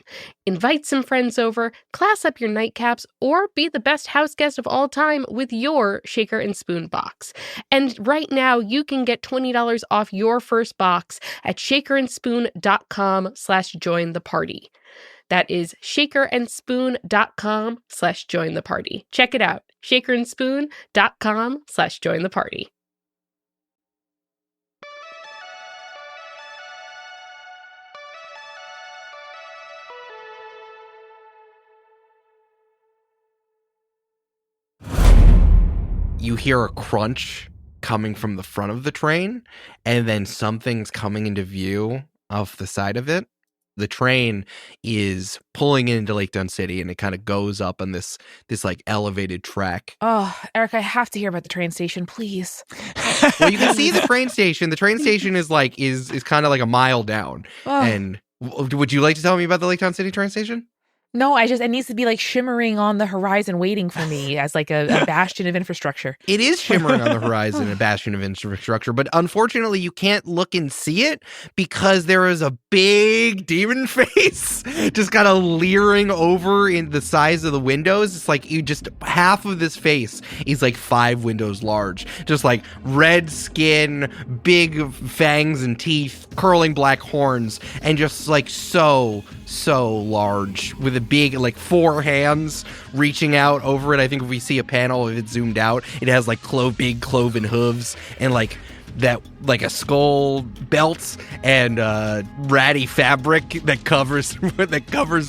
Invite some friends over, class up your nightcaps, or be the best house guest of all time with your Shaker and Spoon box. And right now, you can get $20 off your first box at shakerandspoon.com/jointheparty. That is shakerandspoon.com/jointheparty. Check it out, shakerandspoon.com/jointheparty. You hear a crunch coming from the front of the train, and then something's coming into view off the side of it. The train is pulling into Lake Dunn City, and it kind of goes up on this like elevated track. Oh, Eric, I have to hear about the train station, please. Well, you can see the train station. The train station is kind of like a mile down. Oh. And would you like to tell me about the Lake Dunn City train station? No, it needs to be like shimmering on the horizon waiting for me as like a bastion of infrastructure. It is shimmering on the horizon, a bastion of infrastructure, but unfortunately you can't look and see it because there is a big demon face just kind of leering over in the size of the windows. It's like half of this face is like 5 windows large, just like red skin, big fangs and teeth, curling black horns, and just like so so large with a big, like, 4 hands reaching out over it. I think if we see a panel, if it's zoomed out, it has like big cloven hooves and like a skull belt and ratty fabric that covers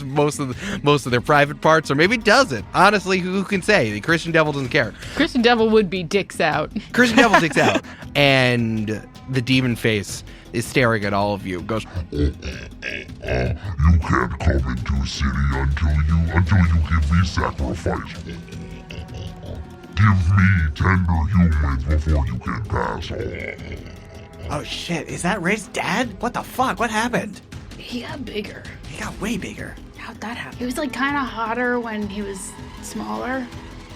most of their private parts, or maybe it doesn't. Honestly, who can say? The Christian Devil doesn't care. Christian Devil would be dicks out. Christian Devil dicks out, and the demon face is staring at all of you. Goes, you can't come into city until you give me sacrifice. Give me tender humans before you can pass on. Oh shit, is that Ray's dad? What the fuck? What happened? He got bigger. He got way bigger. How'd that happen? He was like kind of hotter when he was smaller.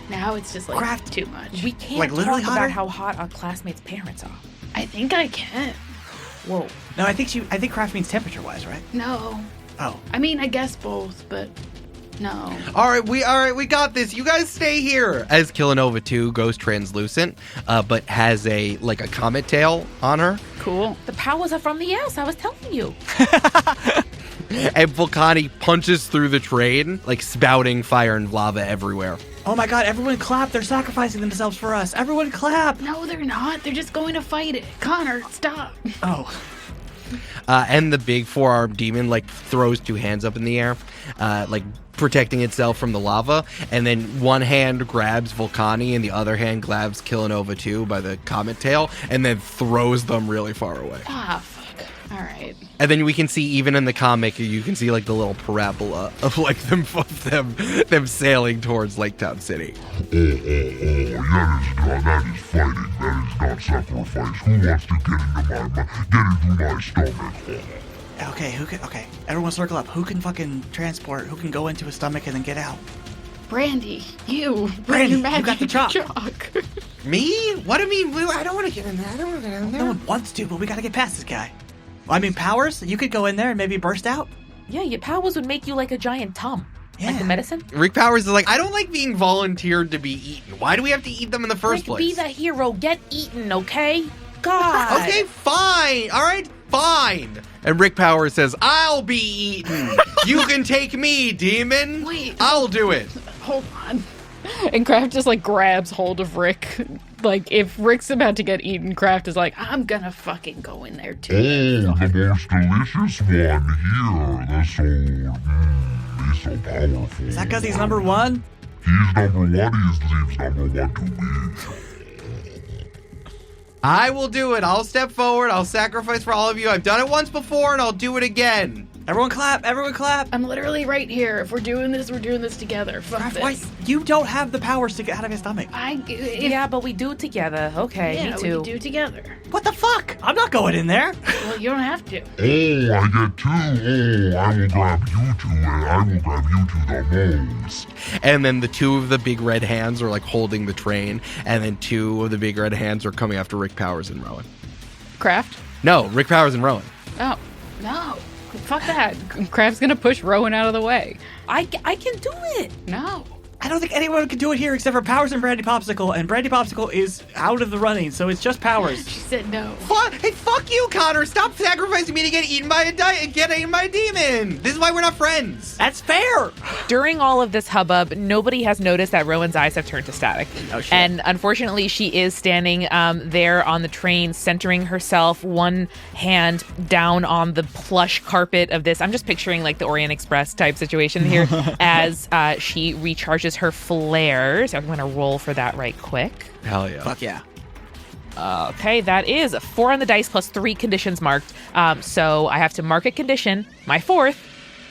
Now it's just like Kraft. too much. We can't Like, literally talk hotter? about how hot a classmate's parents are. I think I can. Whoa. No, I think craft means temperature-wise, right? No. Oh. I mean, I guess both, but no. all right, we got this. You guys stay here. As Killanova 2 goes translucent, but has a comet tail on her. Cool. The powers are from the ass, I was telling you. And Volcani punches through the train, like spouting fire and lava everywhere. Oh my god, everyone clap. They're sacrificing themselves for us. Everyone clap. No, they're not. They're just going to fight it. Connor, stop. Oh. And the big 4-armed demon, throws 2 hands up in the air, protecting itself from the lava. And then one hand grabs Volcani and the other hand grabs Killanova 2 by the comet tail and then throws them really far away. Ah, fuck. All right. And then we can see, even in the comic, you can see the little parabola of them sailing towards Lake Town City. That is fighting. That is not sacrifice. Who wants to get into my stomach? Okay, everyone circle up. Who can fucking transport? Who can go into his stomach and then get out? Brandy, you. Brandy, Your you got the magic chalk. Me? What do you mean? I don't want to get in there. No one wants to, but we gotta get past this guy. I mean, Powers, you could go in there and maybe burst out. Yeah, your powers would make you like a giant Tom. Yeah. Like the medicine. Rick Powers is like, I don't like being volunteered to be eaten. Why do we have to eat them in the first place? Be the hero. Get eaten, okay? God. Okay, fine. All right, fine. And Rick Powers says, I'll be eaten. You can take me, demon. Wait. I'll do it. Hold on. And Kraft just grabs hold of Rick. If Rick's about to get eaten, Kraft is like, I'm gonna fucking go in there too. Oh, the most delicious one here. He's so powerful. Is that because he's number 1? He's number 1. He's number 1 to me. I will do it. I'll step forward. I'll sacrifice for all of you. I've done it once before, and I'll do it again. Everyone clap, everyone clap. I'm literally right here. If we're doing this, we're doing this together. Fuck Kraft, this. why? You don't have the powers to get out of his stomach. Yeah, but we do it together. Okay, Yeah, me we too. can do it together. What the fuck? I'm not going in there. Well, you don't have to. Oh, I get 2. Oh, I will grab you 2, and I will grab you 2 the most. And then the 2 of the big red hands are holding the train, and then 2 of the big red hands are coming after Rick Powers and Rowan. Kraft? No, Rick Powers and Rowan. Oh, no. Fuck that. Kraft's gonna push Rowan out of the way. I can do it. No. I don't think anyone can do it here except for Powers and Brandy Popsicle, and Brandy Popsicle is out of the running, so it's just Powers. She said no. Hey, fuck you, Connor! Stop sacrificing me to get eaten by a demon! This is why we're not friends! That's fair! During all of this hubbub, nobody has noticed that Rowan's eyes have turned to static. Oh, shit. And unfortunately, she is standing there on the train, centering herself, one hand down on the plush carpet of this. I'm just picturing the Orient Express type situation here as she recharges her flares. I'm going to roll for that right quick. Hell yeah. Fuck yeah. Okay, that is a 4 on the dice plus 3 conditions marked. So I have to mark a condition, my 4th,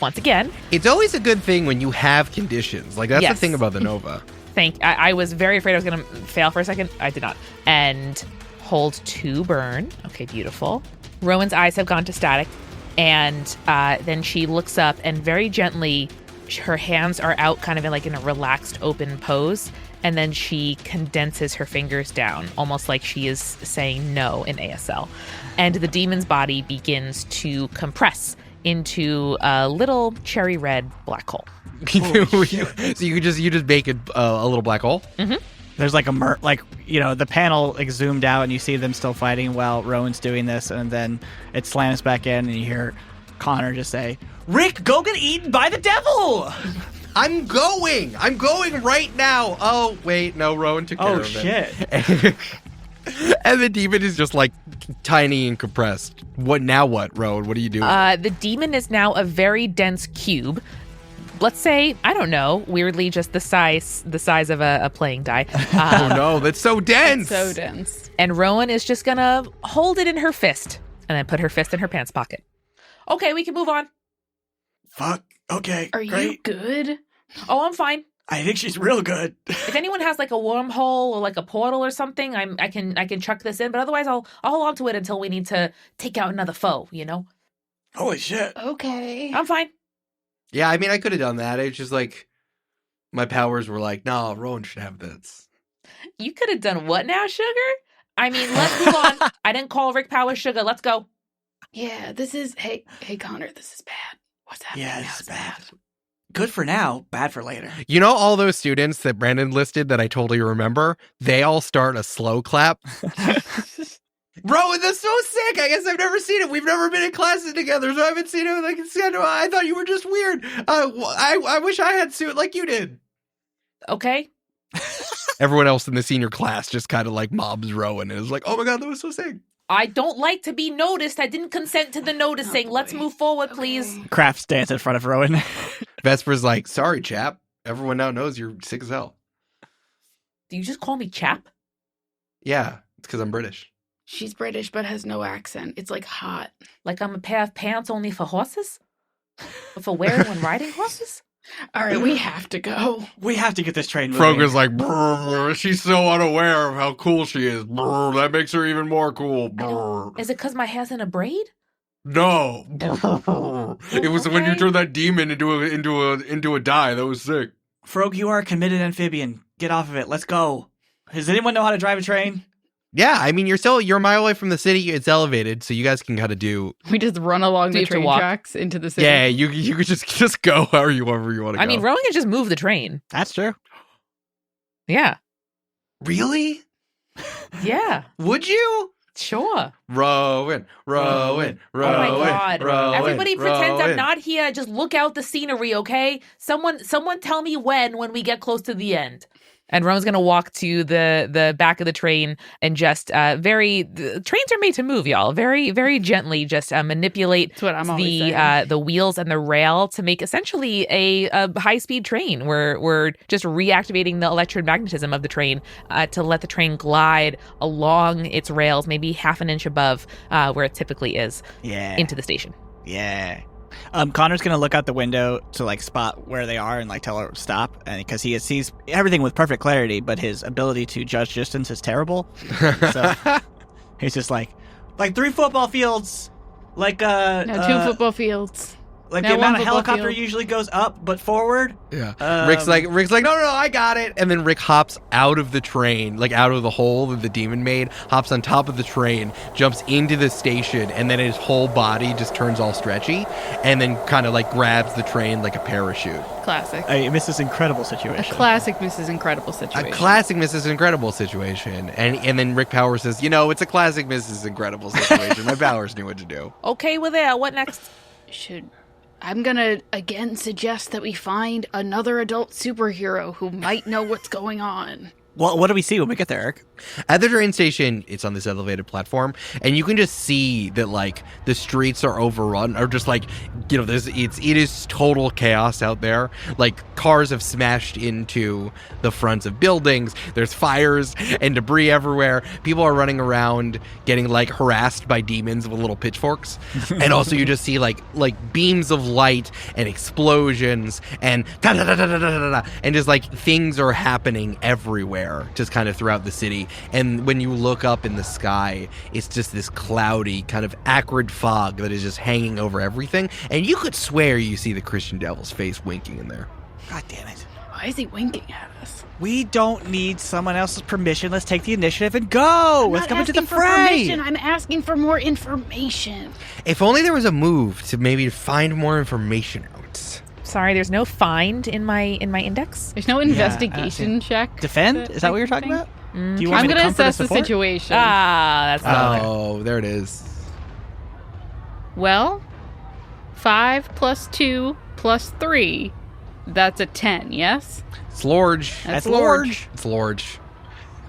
once again. It's always a good thing when you have conditions. That's Yes. the thing about the Nova. I was very afraid I was going to fail for a second. I did not. And hold 2 burn. Okay, beautiful. Rowan's eyes have gone to static. And then she looks up and very gently, her hands are out kind of in a relaxed open pose. And then she condenses her fingers down, almost like she is saying no in ASL. And the demon's body begins to compress into a little cherry red black hole. So you just make it a little black hole? Mm-hmm. There's the panel zoomed out and you see them still fighting while Rowan's doing this, and then it slams back in and you hear Connor just say, Rick, go get eaten by the devil! I'm going right now. Oh, wait, no, Rowan took care of it. Shit. And the demon is just like tiny and compressed. What now? What, Rowan? What are you doing? The demon is now a very dense cube. Let's say, I don't know, weirdly just the size of a playing die. Oh no, that's so dense. So dense. And Rowan is just gonna hold it in her fist and then put her fist in her pants pocket. Okay, we can move on. Fuck. Okay. Are great. you good? Oh, I'm fine. I think she's real good. If anyone has like a wormhole or like a portal or something, I can chuck this in. But otherwise, I'll hold on to it until we need to take out another foe. You know. Holy shit. Okay. I'm fine. Yeah, I mean, I could have done that. It's just like my powers were like, no, Rowan should have this. You could have done what now, Sugar? I mean, let's move on. I didn't call Rick Power Sugar. Let's go. Yeah, this is... Hey, Connor, this is bad. What's happening Yeah, now? this is bad. Good for now, bad for later. You know all those students that Brandon listed that I totally remember? They all start a slow clap. Rowan, that's so sick. I guess I've never seen it. We've never been in classes together, so I haven't seen it. Like, I thought you were just weird. I wish I had suit like you did. Okay. Everyone else in the senior class just kind of like mobs Rowan and is like, oh my God, that was so sick. I don't like to be noticed. I didn't consent to the noticing. Let's move forward, please. Kraft stands in front of Rowan. Vesper's like, sorry, chap. Everyone now knows you're sick as hell. Do you just call me chap? Yeah, it's because I'm British. She's British but has no accent. It's like hot. Like I'm a pair of pants only for horses? Or for wearing when riding horses? All right, we have to go. We have to get this train moving. Froger's like, brr, she's so unaware of how cool she is. Brr, that makes her even more cool. Brr. Is it because my hair's in a braid? No. It was when you turned that demon into a die. That was sick. Frog, you are a committed amphibian. Get off of it. Let's go. Does anyone know how to drive a train? Yeah, I mean, you're a mile away from the city. It's elevated, so you guys can kind of do. We just run along Do the you have to train walk? tracks into the city. Yeah, you could just go however you want to go. I mean, Rowan can just move the train. That's true. Yeah. Really? Yeah. Would you? Sure. Rowan. Oh my God. Everybody pretends I'm not here. Just look out the scenery, okay? Someone tell me when we get close to the end. And Rowan's going to walk to the back of the train and just the trains are made to move, y'all. Very, very gently just manipulate That's what I'm always saying. the wheels and the rail to make essentially a high-speed train. We're just reactivating the electromagnetism of the train to let the train glide along its rails, maybe half an inch above where it typically is, into the station. Yeah. Connor's gonna look out the window to like spot where they are and like tell her to stop, and because he sees everything with perfect clarity, but his ability to judge distance is terrible. So he's just like 3 football fields, like 2 football fields. Like Now the amount one of football helicopter field. usually goes up but forward. Yeah. Rick's like, no, I got it. And then Rick hops out of the train, like out of the hole that the demon made, hops on top of the train, jumps into the station, and then his whole body just turns all stretchy, and then kind of like grabs the train like a parachute. Classic. I miss this incredible A situation. classic Mrs. Incredible situation. A classic Mrs. Incredible situation. And then Rick Powers says, it's a classic Mrs. Incredible situation. My powers knew what to do. Okay, we're there. What next? I'm gonna again suggest that we find another adult superhero who might know what's going on. Well, what do we see when we get there, Eric? At the train station, it's on this elevated platform, and you can just see that like the streets are overrun, or just like it is total chaos out there. Like cars have smashed into the fronts of buildings. There's fires and debris everywhere. People are running around getting like harassed by demons with little pitchforks, and also you just see like beams of light and explosions and and just like things are happening everywhere. Just kind of throughout the city. And when you look up in the sky, it's just this cloudy kind of acrid fog that is just hanging over everything, and you could swear you see the Christian Devil's face winking in there. God damn it. Why is he winking at us? We don't need someone else's permission. Let's take the initiative and go. Let's come into the fray. I'm asking for more information. If only there was a move to maybe find more information out. Sorry, there's no find in my index. There's no investigation check. Defend? Is that what you're talking about? Do you want I'm me to gonna comfort and assess the support? situation. That's not Oh, there it is. Well, 5 plus 2 plus 3. That's a 10, yes? It's large. That's large. It's large.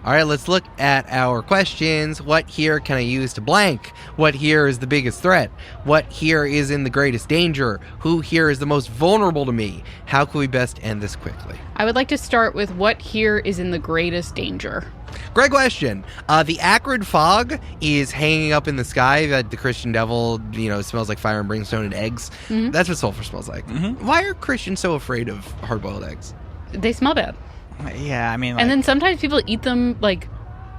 All right, let's look at our questions. What here can I use to blank? What here is the biggest threat? What here is in the greatest danger? Who here is the most vulnerable to me? How can we best end this quickly? I would like to start with what here is in the greatest danger. Great question. The acrid fog is hanging up in the sky that the Christian devil, smells like fire and brimstone and eggs. Mm-hmm. That's what sulfur smells like. Mm-hmm. Why are Christians so afraid of hard-boiled eggs? They smell bad. Yeah, I mean, and then sometimes people eat them,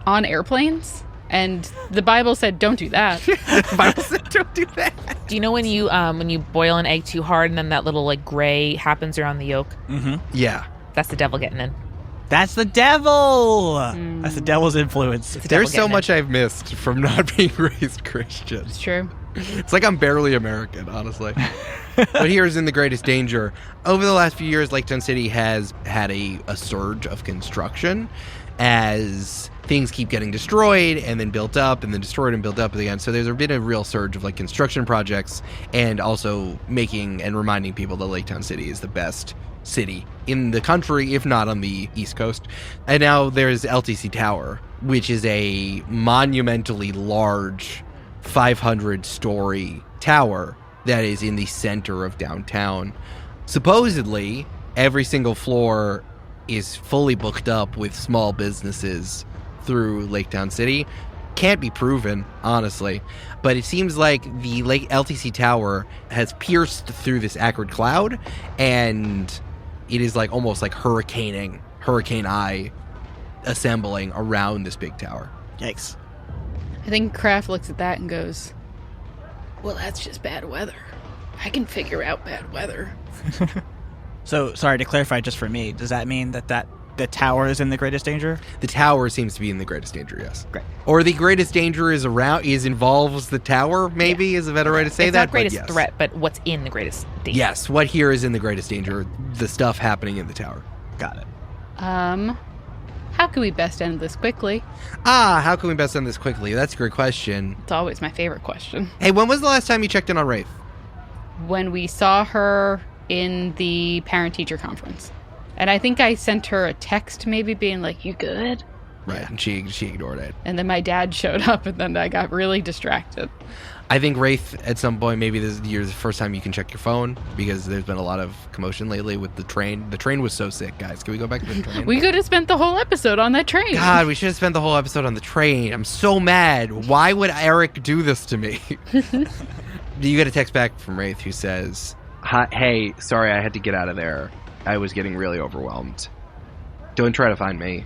on airplanes, and the Bible said don't do that. The Bible said don't do that. Do you know when you boil an egg too hard and then that little, gray happens around the yolk? Mm-hmm. Yeah. That's the devil getting in. That's the devil! That's the devil's influence. There's so much I've missed from not being raised Christian. It's true. It's like I'm barely American, honestly. But here's in the greatest danger. Over the last few years, Lake Town City has had a surge of construction as things keep getting destroyed and then built up and then destroyed and built up again. So there's been a real surge of construction projects and also making and reminding people that Lake Town City is the best city in the country, if not on the East Coast. And now there's LTC Tower, which is a monumentally large 500-story tower that is in the center of downtown. Supposedly, every single floor is fully booked up with small businesses through Lake Town City. Can't be proven, honestly. But it seems like the LTC Tower has pierced through this acrid cloud, and it is almost like hurricane eye assembling around this big tower. Yikes. I think Kraft looks at that and goes, well, that's just bad weather. I can figure out bad weather. So, sorry, to clarify just for me, does that mean that the tower is in the greatest danger? The tower seems to be in the greatest danger, yes. Great. Or the greatest danger involves the tower, maybe, is a better way to say it's that. Not greatest threat, but what's in the greatest danger. Yes, what here is in the greatest danger, the stuff happening in the tower. Got it. How can we best end this quickly? How can we best end this quickly? That's a great question. It's always my favorite question. Hey, when was the last time you checked in on Wraith? When we saw her in the parent-teacher conference. And I think I sent her a text maybe being like, you good? Right, and she ignored it. And then my dad showed up, and then I got really distracted. I think Wraith, at some point, maybe this year's the first time you can check your phone, because there's been a lot of commotion lately with the train. The train was so sick, guys. Can we go back to the train? We could have spent the whole episode on that train. God, we should have spent the whole episode on the train. I'm so mad. Why would Eric do this to me? You get a text back from Wraith who says, hey, sorry, I had to get out of there. I was getting really overwhelmed. Don't try to find me.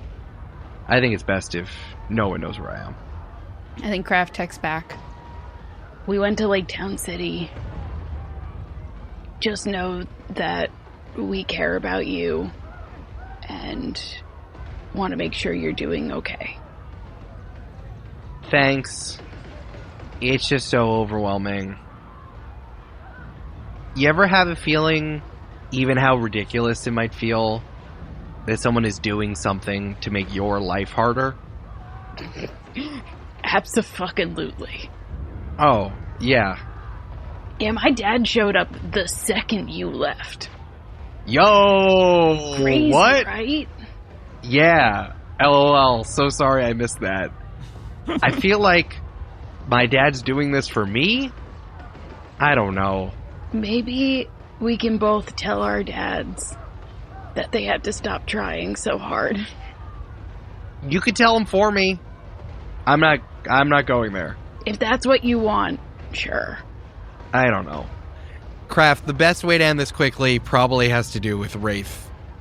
I think it's best if no one knows where I am. I think Kraft texts back. We went to Lake Town City. Just know that we care about you and want to make sure you're doing okay. Thanks. It's just so overwhelming. You ever have a feeling, even how ridiculous it might feel, that someone is doing something to make your life harder? Abso-fucking-lutely. Oh, yeah. Yeah, my dad showed up the second you left. Yo! Crazy, what? Right? Yeah. LOL. So sorry I missed that. I feel like my dad's doing this for me? I don't know. Maybe we can both tell our dads that they had to stop trying so hard. You could tell them for me. I'm not going there. If that's what you want, sure. I don't know. Kraft, the best way to end this quickly probably has to do with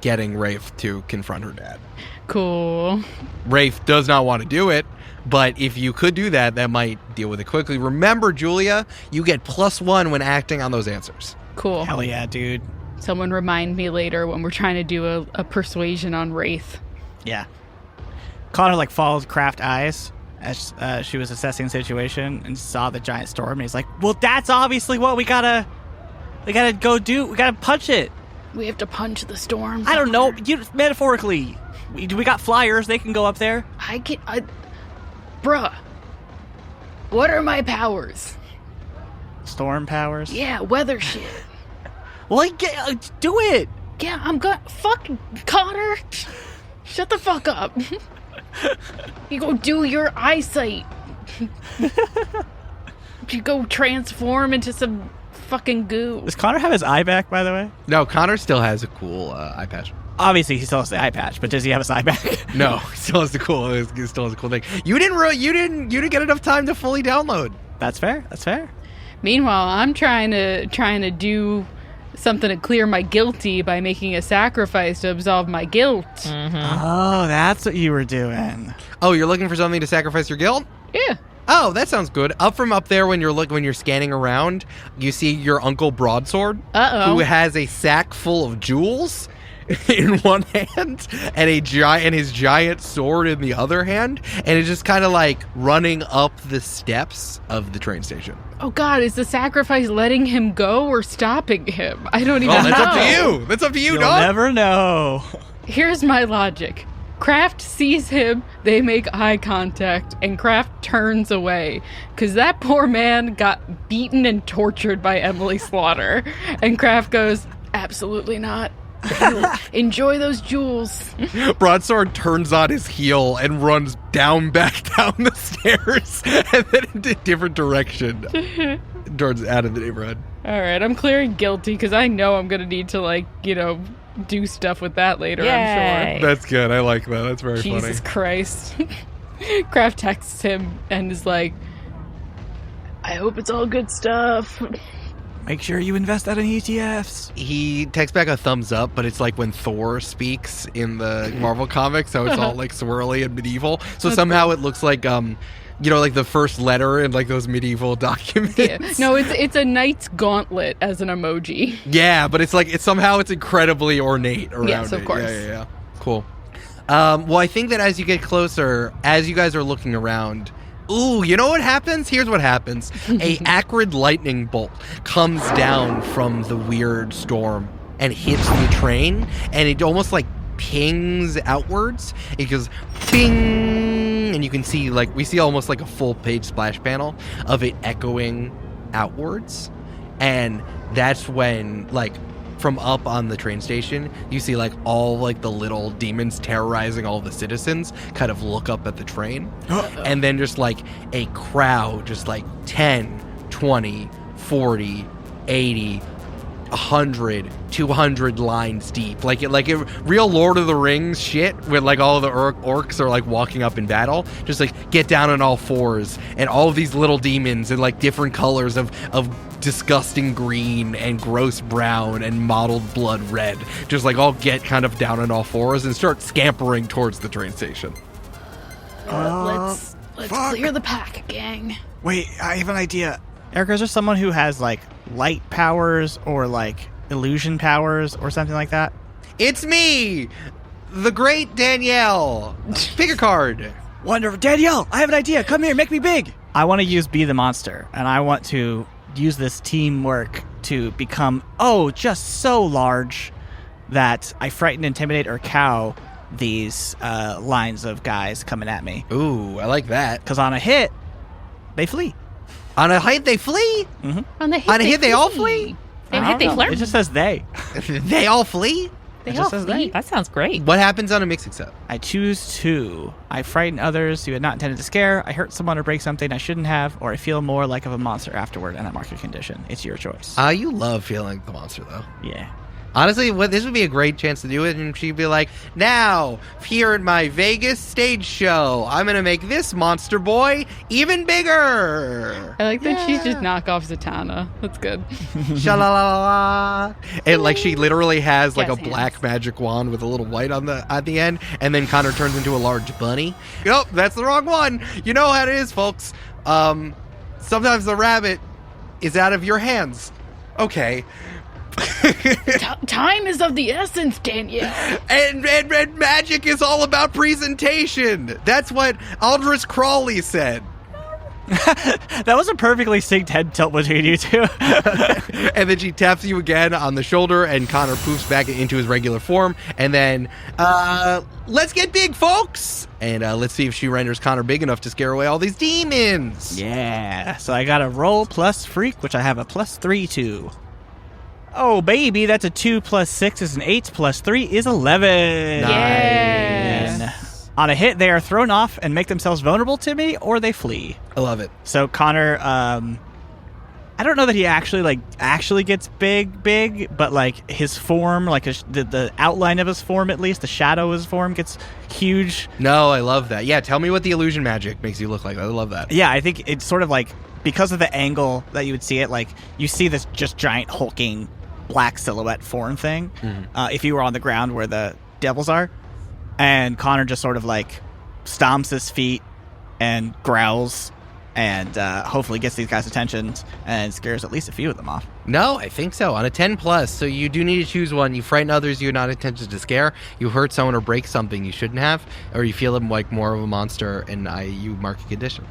getting Wraith to confront her dad. Cool. Wraith does not want to do it, but if you could do that, that might deal with it quickly. Remember, Julia, you get +1 when acting on those answers. Cool. Hell yeah, dude. Someone remind me later when we're trying to do a persuasion on Wraith. Yeah. Connor followed Kraft eyes as she was assessing the situation and saw the giant storm, and he's like, well, that's obviously what we gotta go do. We gotta punch it. We have to punch the storm. I don't know. Metaphorically. We got flyers. They can go up there. Bruh. What are my powers? storm powers? Yeah, weather shit. Well, do it! Yeah, I'm good. Fuck, Connor. Shut the fuck up. You go do your eyesight. You go transform into some fucking goo. Does Connor have his eye back, by the way? No, Connor still has a cool eye patch. Obviously, he still has the eye patch, but does he have his eye back? No, he still has the cool. He still has a cool thing. You didn't get enough time to fully download. That's fair. That's fair. Meanwhile, I'm trying to do something to clear my guilty by making a sacrifice to absolve my guilt. Oh, that's what you were doing. Oh, you're looking for something to sacrifice your guilt? Yeah. Oh, that sounds good. Up there when you're scanning around, you see your Uncle Broadsword, who has a sack full of jewels in one hand and his giant sword in the other hand, and it's just kind of like running up the steps of the train station. Oh God, is the sacrifice letting him go or stopping him? I don't even know. That's up to you. That's up to you, You'll dog. never know. Here's my logic. Kraft sees him, they make eye contact, and Kraft turns away. Because that poor man got beaten and tortured by Emily Slaughter. And Kraft goes, absolutely not. Enjoy those jewels. Broadsword turns on his heel and runs back down the stairs and then in a different direction towards out of the neighborhood. All right, I'm clearing guilty because I know I'm going to need to, do stuff with that later, Yay. I'm sure. That's good. I like that. That's very funny. Jesus Christ. Kraft texts him and is like, I hope it's all good stuff. Make sure you invest that in ETFs. He texts back a thumbs up, but it's like when Thor speaks in the Marvel comics, so it's all like swirly and medieval. So somehow it looks like like the first letter in like those medieval documents. Yeah. No, it's a knight's gauntlet as an emoji. Yeah, but it's incredibly ornate around it. Yes, of course. Yeah. Cool. Well, I think that as you get closer, as you guys are looking around, ooh, you know what happens? Here's what happens. A acrid lightning bolt comes down from the weird storm and hits the train, and it almost like pings outwards. It goes ping, and you can see we see almost like a full page splash panel of it echoing outwards. And that's when from up on the train station, you see all the little demons terrorizing all the citizens kind of look up at the train. And then just a crowd, just 10, 20, 40, 80, 100, 200 lines deep. Like real Lord of the Rings shit where all the orcs are walking up in battle. Just get down on all fours, and all of these little demons in different colors of disgusting green and gross brown and mottled blood red just all get kind of down on all fours and start scampering towards the train station. Let's clear the pack, gang. Wait, I have an idea. Erica, is there someone who has light powers or illusion powers or something like that? It's me, the great Danielle. Pick a card. Wonderful. Danielle, I have an idea. Come here, make me big. I want to use Be the Monster, and I want to use this teamwork to become, just so large that I frighten, intimidate, or cow these lines of guys coming at me. Ooh, I like that. Because on a hit, they flee. On a hit, they flee? Mm-hmm. On a hit, they all flee? They hit, they flirt. It just says they. They all flee? They It all just says flee. they. That sounds great. What happens on a mix-accept? I choose 2. I frighten others who had not intended to scare. I hurt someone or break something I shouldn't have, or I feel more like of a monster afterward in that market condition. It's your choice. You love feeling the monster, though. Yeah. Honestly, this would be a great chance to do it, and she'd be like, now, here at my Vegas stage show, I'm going to make this monster boy even bigger. I like that she's just knockoff Zatanna. That's good. Sha-la-la-la-la. And she literally has Yes, a black magic wand with a little white at the end, and then Connor turns into a large bunny. Nope, that's the wrong one. You know how it is, folks. Sometimes the rabbit is out of your hands. Okay. Time is of the essence, Danielle. And magic is all about presentation. That's what Aldous Crawley said. That was a perfectly synced head tilt between you two. And then she taps you again on the shoulder, and Connor poofs back into his regular form. And then, let's get big, folks! And let's see if she renders Connor big enough to scare away all these demons. Yeah, so I got a roll plus freak, which I have a +3 to. Oh, baby, that's a 2 plus 6 is an 8 plus 3 is 11. Yes. On a hit, they are thrown off and make themselves vulnerable to me, or they flee. I love it. So Connor, I don't know that he actually gets big, but like his form, like the outline of his form, at least the shadow of his form gets huge. No, I love that. Yeah, tell me what the illusion magic makes you look like. I love that. Yeah, I think it's sort of like, because of the angle that you would see it, like you see this just giant hulking black silhouette form thing. If you were on the ground where the devils are, and Connor just sort of like stomps his feet and growls and hopefully gets these guys' attention and scares at least a few of them off. No, I think so. On a 10 plus, so you do need to choose one. You frighten others you're not intended to scare. You hurt someone or break something you shouldn't have, or you feel them like more of a monster, and you mark a condition.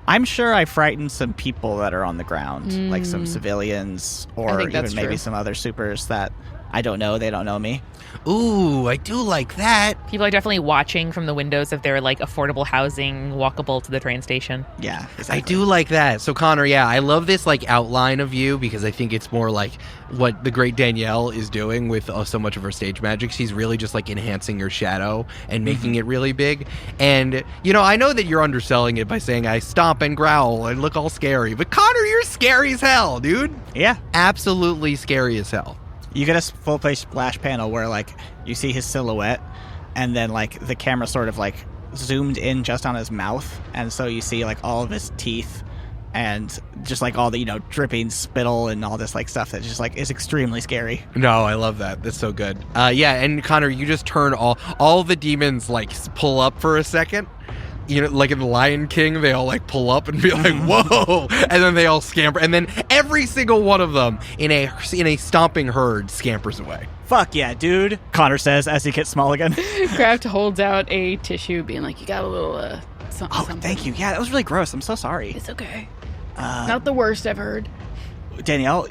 I'm sure I frightened some people that are on the ground, like some civilians, or even maybe some other supers that I don't know. They don't know me. Ooh, I do like that. People are definitely watching from the windows of their like affordable housing, walkable to the train station. Yeah, exactly. I do like that. So Connor, yeah, I love this like outline of you because I think it's more like what the great Danielle is doing with so much of her stage magic. She's really just like enhancing your shadow and making it really big. And, you know, I know that you're underselling it by saying I stomp and growl and look all scary. But Connor, you're scary as hell, dude. Yeah. Absolutely scary as hell. You get a full play splash panel where like you see his silhouette and then like the camera sort of like zoomed in just on his mouth, and so you see like all of his teeth and just like all the, you know, dripping spittle and all this like stuff that just like is extremely scary. No, I love that. That's so good. Yeah, and Connor, you just turn all the demons like pull up for a second. You know, like in the Lion King, they all like pull up and be like, "Whoa!" and then they all scamper, and then every single one of them in a stomping herd scampers away. Fuck yeah, dude! Connor says as he gets small again. Kraft holds out a tissue, being like, "You got a little something." Oh, something. thank you. Yeah, that was really gross. I'm so sorry. It's okay. Not the worst I've heard. Danielle,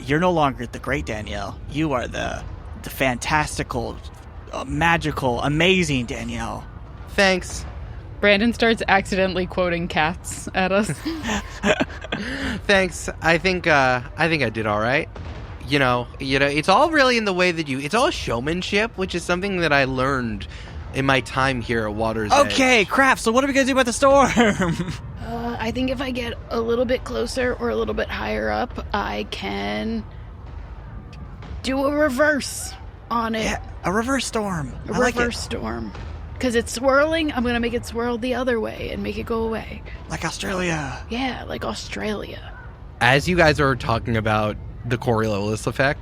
you're no longer the great Danielle. You are the fantastical, magical, amazing Danielle. Thanks. Brandon starts accidentally quoting cats at us. Thanks. I think I did all right. You know, it's all really in the way that it's all showmanship, which is something that I learned in my time here at Water's Edge. Okay, crap. So what are we gonna do about the storm? I think if I get a little bit closer or a little bit higher up, I can do a reverse on it. Yeah, a reverse storm. A reverse storm. Because it's swirling, I'm going to make it swirl the other way and make it go away. Like Australia. Yeah, like Australia. As you guys are talking about the Coriolis effect,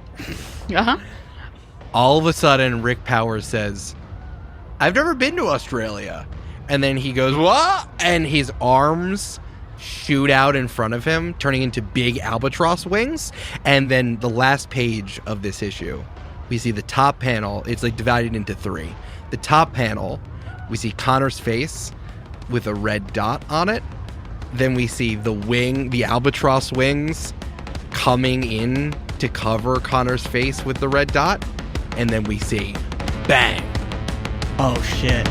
all of a sudden Rick Powers says, "I've never been to Australia." And then he goes, "What?" And his arms shoot out in front of him, turning into big albatross wings. And then the last page of this issue, we see the top panel. It's like divided into three. The top panel, we see Connor's face with a red dot on it. Then we see the albatross wings coming in to cover Connor's face with the red dot. And then we see, bang. Oh, shit.